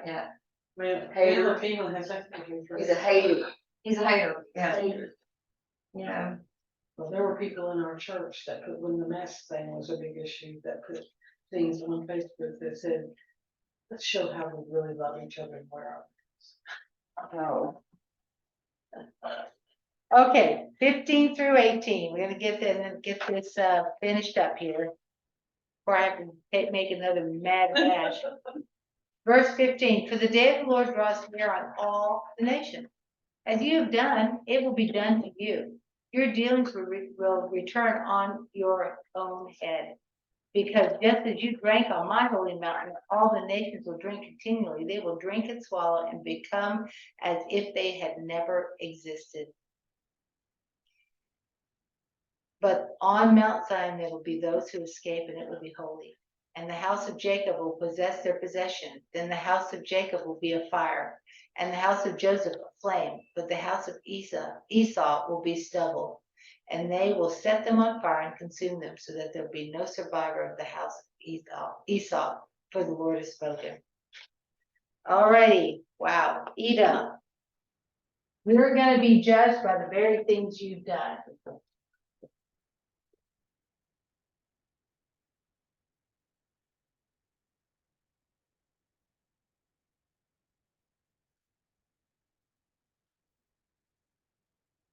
Yeah, Man, Hater. Filipino has that. he's a hater. He's a hater, yeah. Hater. You know, Well, there were people in our church that put, when the mask thing was a big issue, that put things on Facebook that said, Let's show how we really love each other and where Oh. Okay, 15 through 18, we're gonna get this finished up here. Before I have to make another mad dash. Verse 15, for the day of the Lord draws near on all the nations. As you have done, it will be done to you. Your dealings will return on your own head. Because just as you drank on my holy mountain, all the nations will drink continually. They will drink and swallow and become as if they had never existed. But on Mount Zion there will be those who escape, and it will be holy. And the house of Jacob will possess their possession. Then the house of Jacob will be a fire, and the house of Joseph a flame. But the house of Esau will be stubble. And they will set them on fire and consume them, so that there will be no survivor of the house of Esau, for the Lord has spoken. Alrighty, wow, Edom. We're going to be judged by the very things you've done.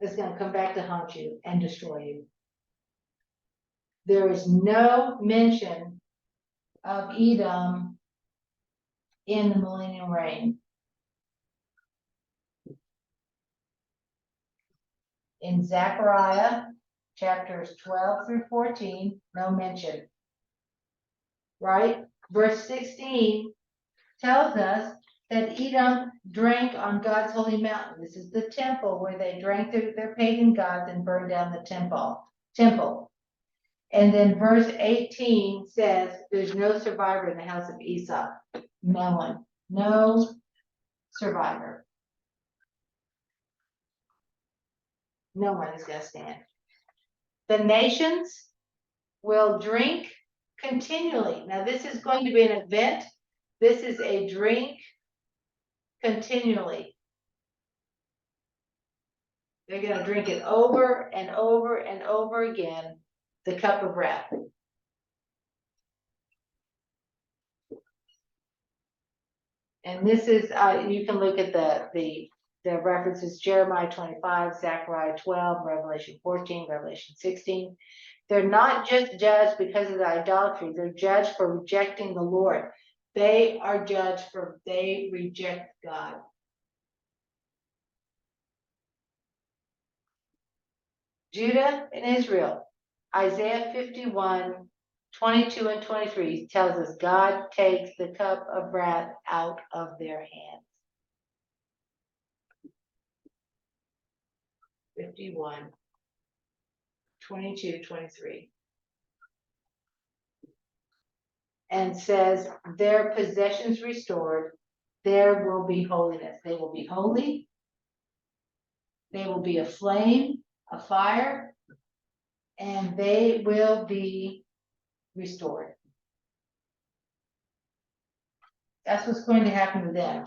It's going to come back to haunt you and destroy you. There is no mention of Edom in the millennial reign. In Zechariah chapters 12 through 14, no mention. Right? Verse 16 tells us that Edom drank on God's holy mountain. This is the temple where they drank their pagan gods and burned down the temple. And then verse 18 says there's no survivor in the house of Esau. No one. No survivor. No one is going to stand. The nations will drink continually. Now this is going to be an event. This is a drink continually. They're going to drink it over and over and over again, the cup of wrath. And this is, you can look at the references, Jeremiah 25, Zechariah 12, Revelation 14, Revelation 16. They're not just judged because of the idolatry. They're judged for rejecting the Lord. They are judged for they reject God. Judah and Israel, Isaiah 51, 22 and 23 tells us God takes the cup of wrath out of their hands. 51, 22, 23. And says, their possessions restored, there will be holiness. They will be holy. They will be a flame, a fire, and they will be restored. That's what's going to happen to them.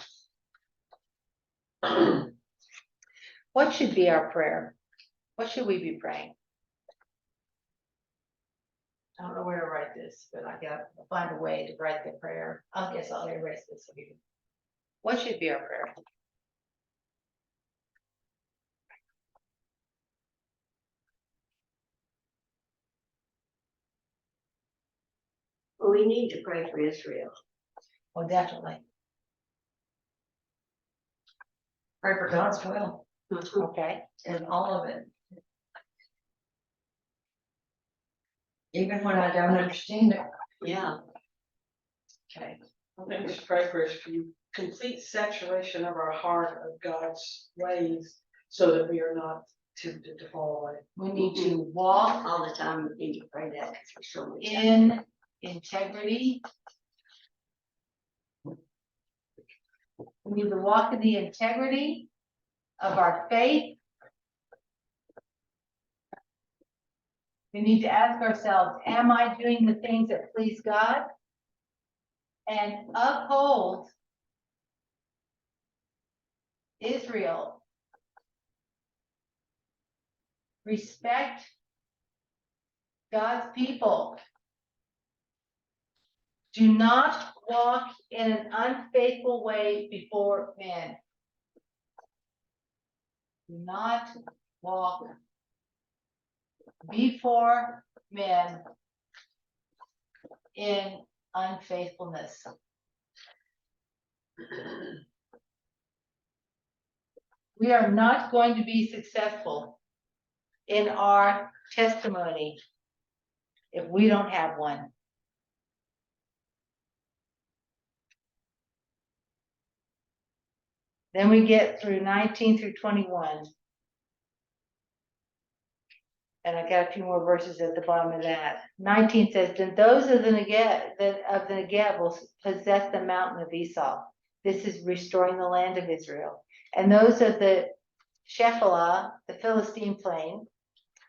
What should be our prayer? What should we be praying? I don't know where to write this, but I got to find a way to write the prayer. I guess I'll erase this. What should be our prayer? Well, we need to pray for Israel. Oh, definitely. Pray for God's will Okay. in all of it. Even when I don't understand it. Yeah, Okay. I think we should pray for a complete saturation of our heart of God's ways so that we are not tempted to fall away. We need to walk all the time we need to pray that because we're so much. in integrity. We need to walk in the integrity of our faith. We need to ask ourselves, am I doing the things that please God? And uphold Israel. Respect God's people. Do not walk in an unfaithful way before men. Do not walk before men in unfaithfulness. We are not going to be successful in our testimony if we don't have one. Then we get through 19 through 21. And I got a few more verses at the bottom of that. 19 says, then those of the Negev will possess the mountain of Esau. This is restoring the land of Israel. And those of the Shephelah, the Philistine plain,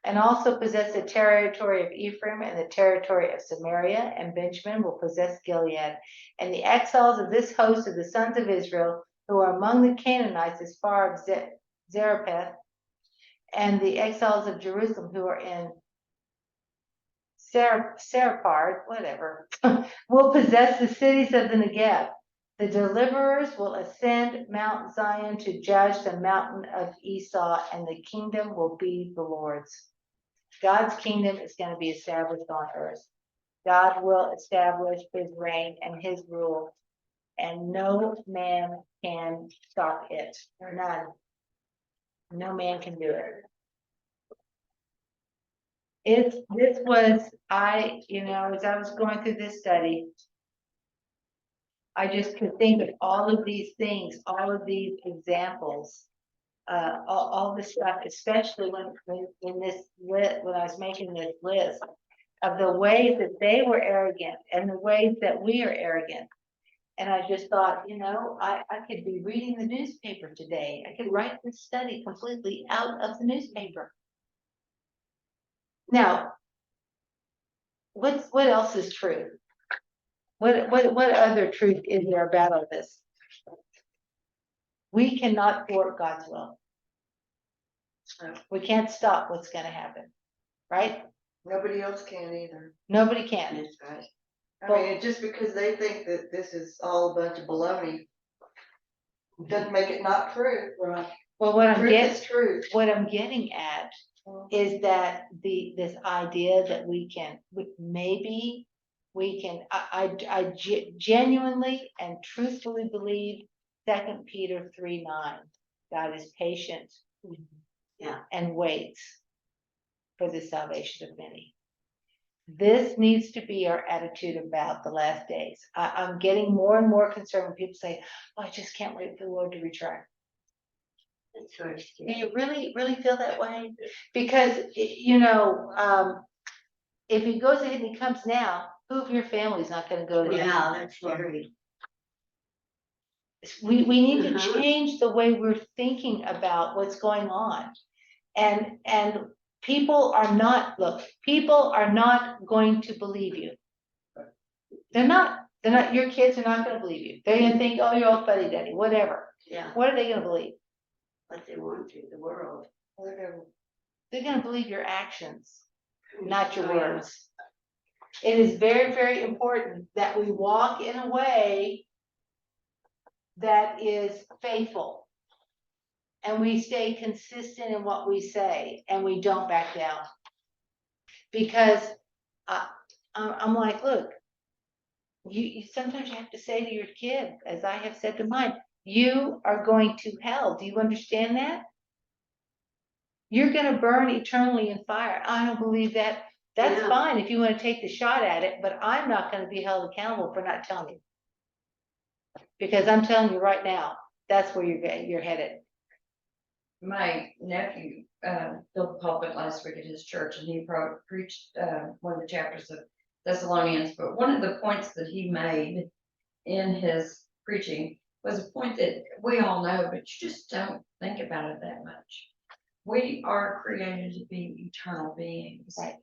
and also possess the territory of Ephraim and the territory of Samaria, and Benjamin will possess Gilead. And the exiles of this host of the sons of Israel, who are among the Canaanites as far as Zarephath, and the exiles of Jerusalem who are in Sarapard, whatever, will possess the cities of the Negev. The deliverers will ascend Mount Zion to judge the mountain of Esau, and the kingdom will be the Lord's. God's kingdom is going to be established on earth. God will establish his reign and his rule, and no man can stop it, or none. No man can do it. This was, as I was going through this study, I just could think of all of these things, all of these examples, all this stuff, especially when I was making this list of the ways that they were arrogant and the ways that we are arrogant. And I just thought, I could be reading the newspaper today. I could write this study completely out of the newspaper. Now, what else is true? What other truth is there about all this? We cannot thwart God's will. We can't stop what's going to happen, right? Nobody else can either. Nobody can. That's right. I mean, just because they think that this is all a bunch of baloney doesn't make it not true. Right. Well, what I'm Truth is truth. getting at is that this idea that I genuinely and truthfully believe 2 Peter 3:9, God is patient, Yeah. and waits for the salvation of many. This needs to be our attitude about the last days. I'm getting more and more concerned when people say, oh, I just can't wait for the Lord to return. That's sort of Do scary. you really feel that way? Because, if he goes ahead and he comes now, who of your family is not going to go to Yeah, heaven? that's scary. We need to Uh-huh. change the way we're thinking about what's going on. And people are not going to believe you. They're not, your kids are not going to believe you. They're going to think, oh, you're all fuddy duddy, whatever. Yeah, What are they going to believe? what they want to, the world. They're going to believe your actions, not your Oh, yeah. words. It is very, very important that we walk in a way that is faithful, and we stay consistent in what we say, and we don't back down. Because I'm like, look, you sometimes you have to say to your kid, as I have said to mine, you are going to hell. Do you understand that? You're going to burn eternally in fire. I don't believe that. That's Yeah. fine if you want to take the shot at it, but I'm not going to be held accountable for not telling you. Because I'm telling you right now, that's where you're headed. My nephew filled the pulpit last week at his church, and he preached one of the chapters of Thessalonians. But one of the points that he made in his preaching was a point that we all know, but you just don't think about it that much. We are created to be eternal beings. Right.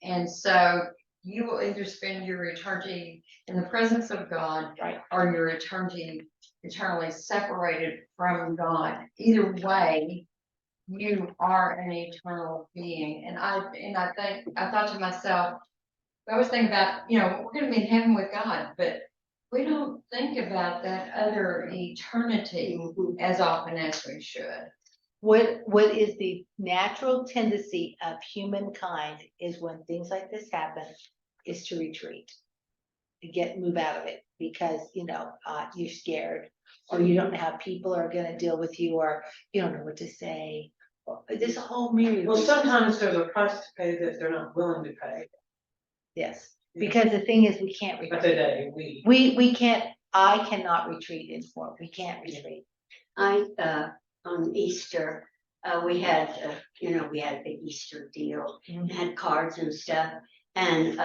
And so you will either spend your eternity in the presence of God, Right. or your eternity eternally separated from God. Either way, you are an eternal being. And I thought to myself, I was thinking about, we're going to be in heaven with God, but we don't think about that other eternity Mhm. as often as we should. What is the natural tendency of humankind is when things like this happen, is to retreat. To move out of it, because, you're scared, or you don't know how people are gonna deal with you, or you don't know what to say. There's a whole myriad. of Well, reasons. sometimes there's a price to pay that they're not willing to pay, Yes, because the thing is, we can't but retreat. today, We can't, I cannot retreat anymore. We can't retreat. On Easter, we had, we had a big Easter deal, and had cards and stuff. And,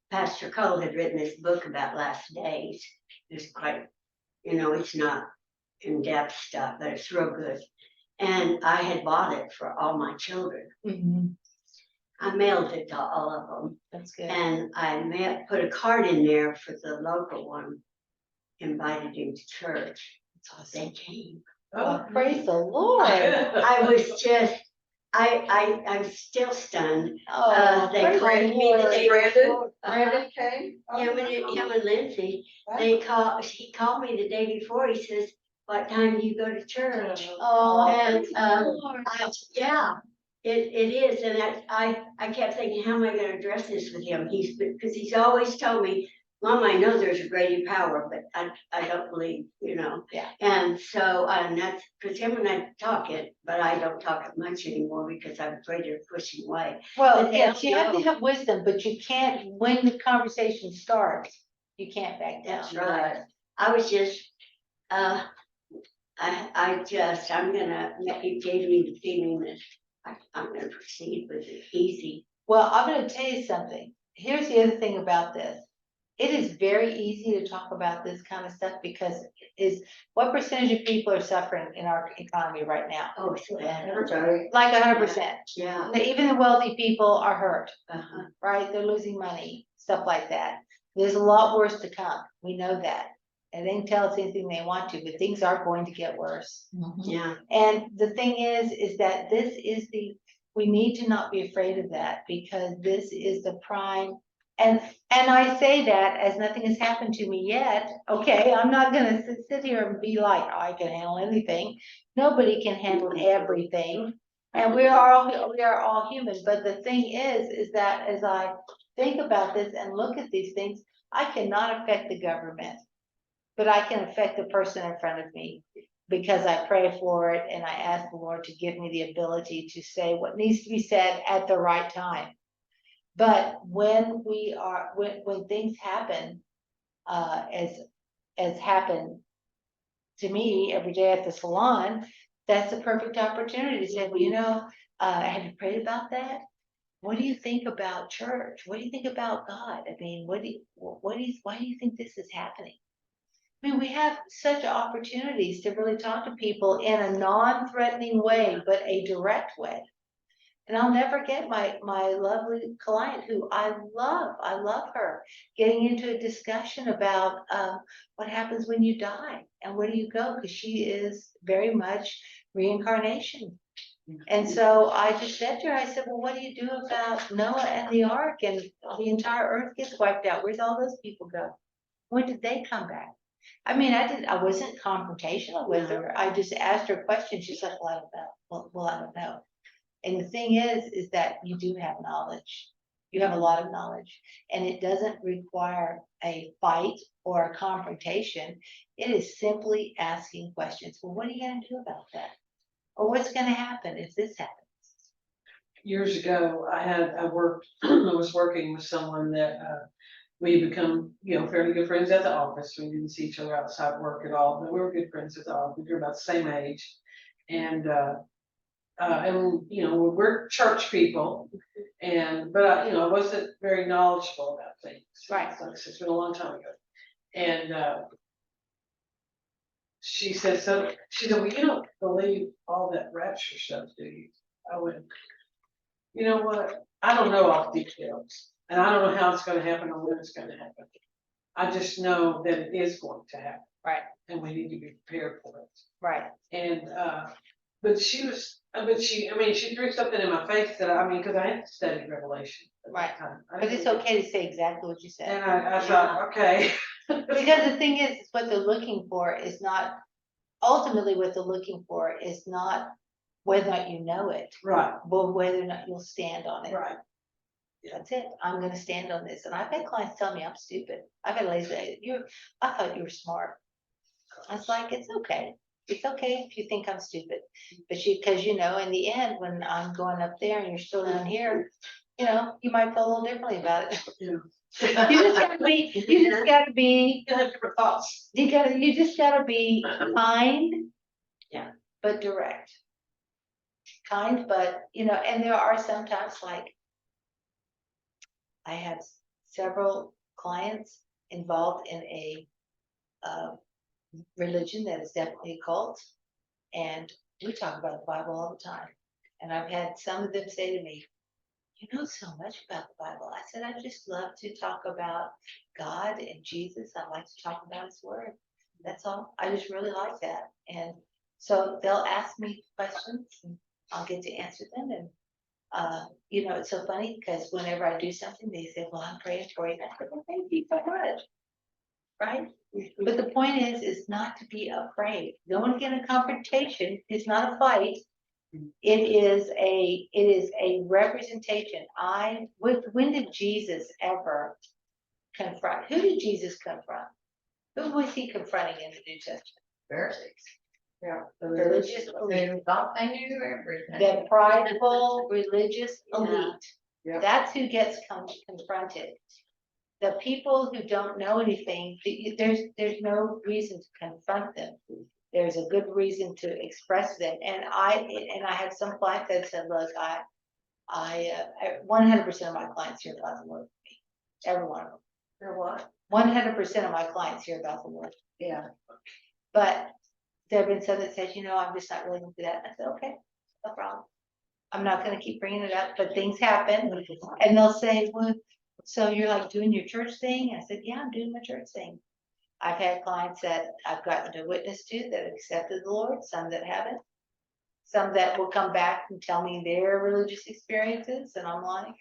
Pastor Cole had written this book about last days. It's quite, it's not in-depth stuff, but it's real good. And I had bought it for all my children. Mhm, I mailed it to all of them. that's good. And I put a card in there for the local one, invited him to church. They came. Well, praise the Lord. I was just, I'm still stunned. Oh, They praise called the me the Lord. day before. Brandon came? Him and Lindsay, he called me the day before. He says, "What time do you go to church?" Oh, And, praise the Lord. yeah, it is, and I kept thinking, how am I gonna address this with him? Because he's always told me, Mom, I know there's a greater power, but I don't believe, Yeah. And so, that's, because him and I talk it, but I don't talk it much anymore because I'm afraid of pushing away. Well, But they yes, don't you have to know. have wisdom, but you can't, when the conversation starts, you can't back down. That's right. I was just, it gave me the feeling that I'm gonna proceed with it easy. Well, I'm gonna tell you something. Here's the other thing about this. It is very easy to talk about this kind of stuff because what percentage of people are suffering in our economy right now? Oh, so bad. Everybody. Like 100%. Yeah. Even the wealthy people are hurt, Uh-huh. right? They're losing money, stuff like that. There's a lot worse to come. We know that. And they can tell us anything they want to, but things are going to get worse. Yeah. And the thing is that we need to not be afraid of that, because this is the prime. And I say that as nothing has happened to me yet, okay? I'm not gonna sit here and be like, I can handle anything. Nobody can handle everything. And we are all human, but the thing is that as I think about this and look at these things, I cannot affect the government, but I can affect the person in front of me, because I pray for it and I ask the Lord to give me the ability to say what needs to be said at the right time. But when things happen, as happened to me every day at the salon, that's a perfect opportunity to say, well, have you prayed about that? What do you think about church? What do you think about God? I mean, why do you think this is happening? I mean, we have such opportunities to really talk to people in a non-threatening way, but a direct way. And I'll never get my lovely client who I love her, getting into a discussion about what happens when you die and where do you go, because she is very much reincarnation. And so I just said to her, I said, well, what do you do about Noah and the ark and the entire earth gets wiped out? Where'd all those people go? When did they come back? I mean, I wasn't confrontational with her. I just asked her questions. She's like, well, I don't know. Well, I don't know. And the thing is that you do have knowledge. You have a lot of knowledge, and it doesn't require a fight or a confrontation. It is simply asking questions. Well, what are you going to do about that? Or what's going to happen if this happens? Years ago, I was working with someone that, we become, fairly good friends at the office. We didn't see each other outside work at all, but we were good friends at the office. We were about the same age. And we're church people, but I wasn't very knowledgeable about things. Right. Like I said, it's been a long time ago. And she said, well, you don't believe all that rapture stuff, do you? I went, you know what? I don't know all the details, and I don't know how it's gonna happen or when it's gonna happen. I just know that it is going to happen. Right. And we need to be prepared for it. Right. And, but she was, But she threw something in my face that, cause I had studied Revelation. at that Right. time. But it's okay to say exactly what you said. And I thought, okay. Because the thing is, what they're looking for is not, ultimately what they're looking for is not whether or not you know it, Right, but whether or not you'll stand on it. right. That's it. I'm gonna stand on this. And I've had clients tell me I'm stupid. I've had ladies say, I thought you were smart. I was like, it's okay. It's okay if you think I'm stupid. But cause in the end, when I'm going up there and you're still down here, you might feel a little differently about it. Yeah. You just gotta be, You have different thoughts. you just gotta be kind. Yeah. But direct. Kind, but, and there are sometimes like, I have several clients involved in a religion that is definitely a cult. And we talk about the Bible all the time. And I've had some of them say to me, you know so much about the Bible. I said, I just love to talk about God and Jesus. I like to talk about his word. That's all. I just really like that. And so they'll ask me questions and I'll get to answer them. And it's so funny because whenever I do something, they say, well, I'm praying for you. And I said, well, thank you so much. Right? But the point is not to be afraid. Going to get a confrontation is not a fight. It is a representation. When did Jesus ever confront? Who did Jesus confront? Who was he confronting in the New Testament? Pharisees. Yeah. The religious elite. They thought they knew everything. The prideful religious Yeah. elite. Yeah. That's who gets confronted. The people who don't know anything, there's no reason to confront them. There's a good reason to express them. And I have some clients that said, look, I 100% of my clients hear about the Lord with me. Every one of them. For what? 100% of my clients hear about the Lord. Yeah. But there have been some that said, I'm just not really into that. I said, okay, no problem. I'm not going to keep bringing it up, but things happen. And they'll say, well, so you're like doing your church thing? I said, yeah, I'm doing my church thing. I've had clients that I've gotten to witness to that have accepted the Lord, some that haven't, some that will come back and tell me their religious experiences. And I'm like,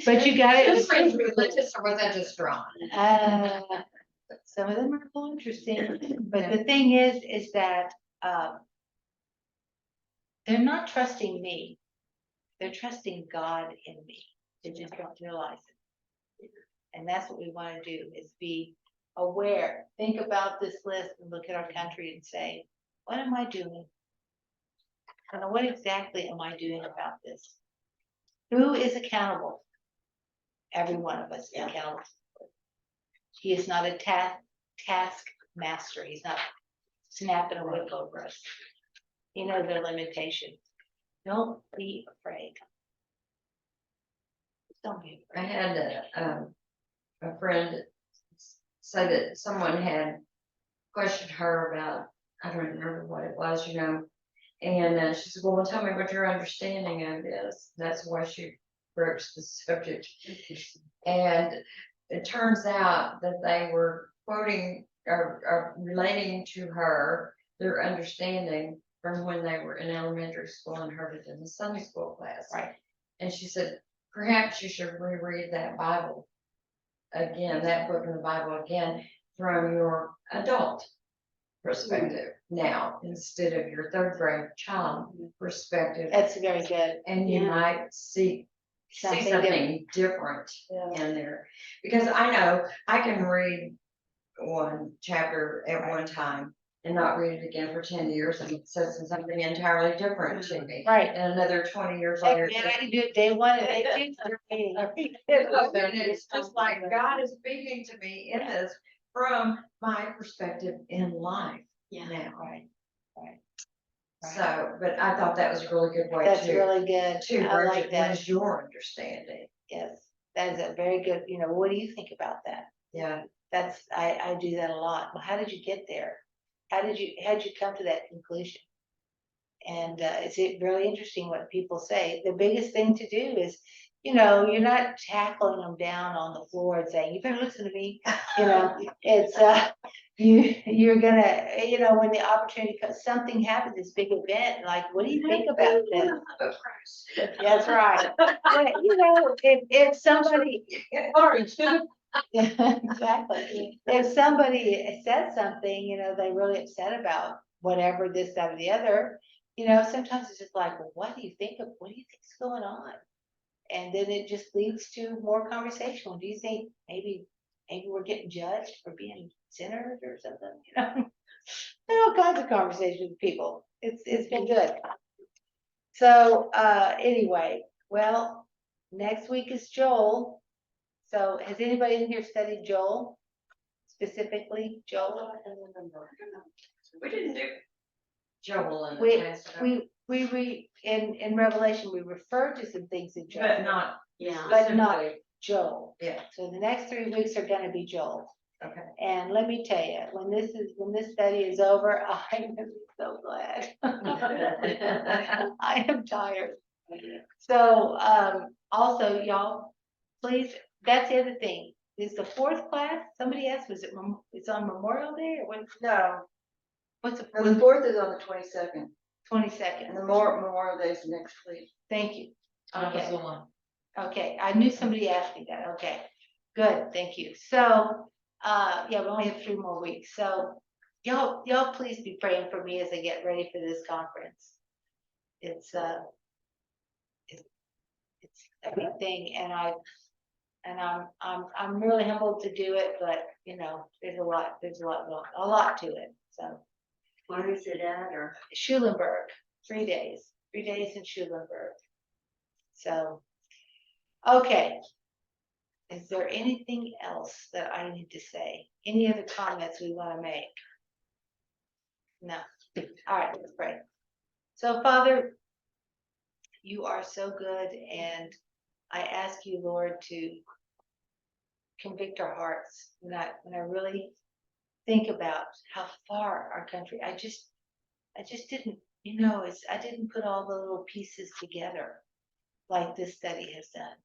but you got This it. was religious or was that just drawn? Some of them are a little interesting, but the thing is that they're not trusting me. They're trusting God in me. They just don't realize it. And that's what we want to do is be aware. Think about this list and look at our country and say, what am I doing? And what exactly am I doing about this? Who is accountable? Every one of us is accountable. He is not a task master. He's not snapping a whip over us. He knows their limitations. Don't be afraid. Don't be I afraid. had a friend say that someone had questioned her about, I don't remember what it was, and she said, well, tell me what your understanding of is. That's why she broached the subject. And it turns out that they were quoting or relating to her their understanding from when they were in elementary school and heard it in the Sunday school class. Right. And she said, perhaps you should reread that Bible again, that book in the Bible again, from your adult perspective now, instead of your third grade child perspective. That's very good. And you might see something different in there. Because I know I can read one chapter at one time and not read it again for 10 years and it says something entirely different to me. Right. And another 20 years Heck, later. man, I can do it day one and day two. And it's just like God is speaking to me in this from my perspective in life now. Right. So, but I thought that was a really good way That's to really good. I broach like it. What that. is your understanding? Yes, that is a very good, what do you think about that? Yeah. I do that a lot. Well, how did you get there? How did you come to that conclusion? And it's really interesting what people say. The biggest thing to do is, you're not tackling them down on the floor and saying, you better listen to me. It's, you're gonna, when the opportunity comes, something happens, this big event, like, what do you think about this? That's right. But, if somebody, Sorry, student. yeah, exactly. If somebody says something, they really upset about whatever, this, that, or the other, sometimes it's just like, well, what do you think's going on? And then it just leads to more conversation. Well, do you think maybe we're getting judged for being sinners or something? There are all kinds of conversations with people. It's been good. So anyway, well, next week is Joel. So has anybody in here studied Joel? Specifically, Joel? We didn't do Joel in the We, class. in Revelation, we refer to some things in Joel. But not, Yeah. But not simply, Joel. yeah, So the next 3 weeks are gonna be Joel. okay. And let me tell you, when this study is over, I'm gonna be so glad. I am tired. So, also, y'all, please, that's the other thing, is the fourth class, somebody asked, it's on Memorial Day or when? No, What's the the fourth is on the 22nd, and 22nd? the Memorial Day is next week. Thank you. I was Okay. the one. Okay, I knew somebody asked me that, okay, good, thank you. So, yeah, we only have 3 more weeks, so y'all please be praying for me as I get ready for this conference. It's a big thing, and I'm really humbled to do it, but there's a lot to it, so. Where is it at, or? Schulenburg, 3 days in Schulenburg. So, okay. Is there anything else that I need to say? Any other comments we want to make? No. All right, let's pray. So, Father, you are so good, and I ask you, Lord, to convict our hearts. When I really think about how far our country, I just didn't, I didn't put all the little pieces together like this study has done.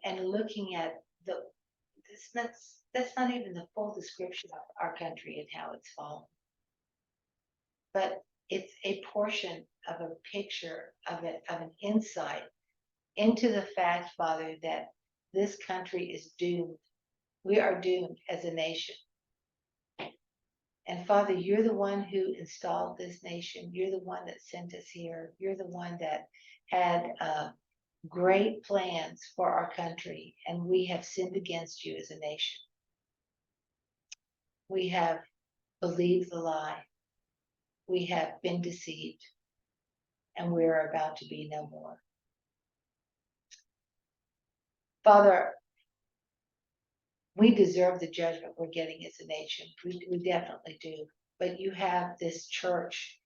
And looking at that's not even the full description of our country and how it's fallen. But it's a portion of a picture of an insight into the fact, Father, that this country is doomed. We are doomed as a nation. And Father, you're the one who installed this nation. You're the one that sent us here. You're the one that had great plans for our country, and we have sinned against you as a nation. We have believed the lie. We have been deceived, and we are about to be no more. Father, we deserve the judgment we're getting as a nation. We definitely do. But you have this church,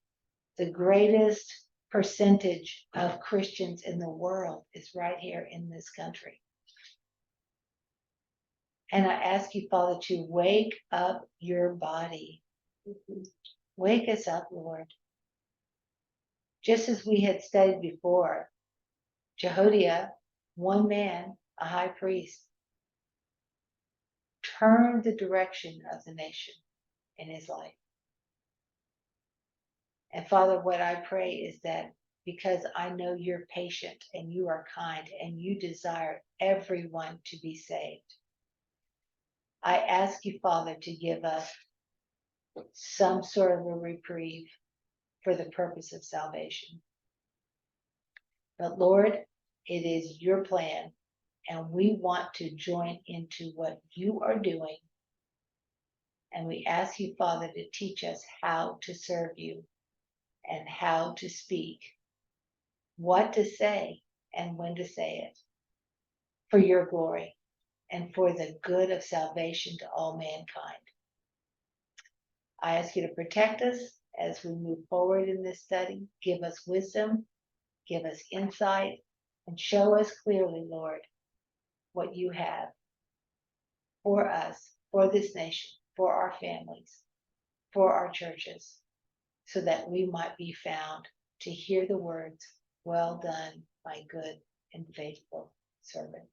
the greatest percentage of Christians in the world is right here in this country. And I ask you, Father, to wake up your body. Wake us up, Lord. Just as we had studied before, Jehoiada, one man, a high priest, turned the direction of the nation in his life. And Father, what I pray is that because I know you're patient and you are kind and you desire everyone to be saved, I ask you, Father, to give us some sort of a reprieve for the purpose of salvation. But Lord, it is your plan, and we want to join into what you are doing. And we ask you, Father, to teach us how to serve you and how to speak, what to say and when to say it, for your glory and for the good of salvation to all mankind. I ask you to protect us as we move forward in this study. Give us wisdom, give us insight, and show us clearly, Lord, what you have for us, for this nation, for our families, for our churches, so that we might be found to hear the words, well done, my good and faithful servant.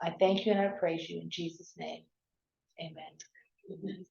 I thank you and I praise you in Jesus' name. Amen.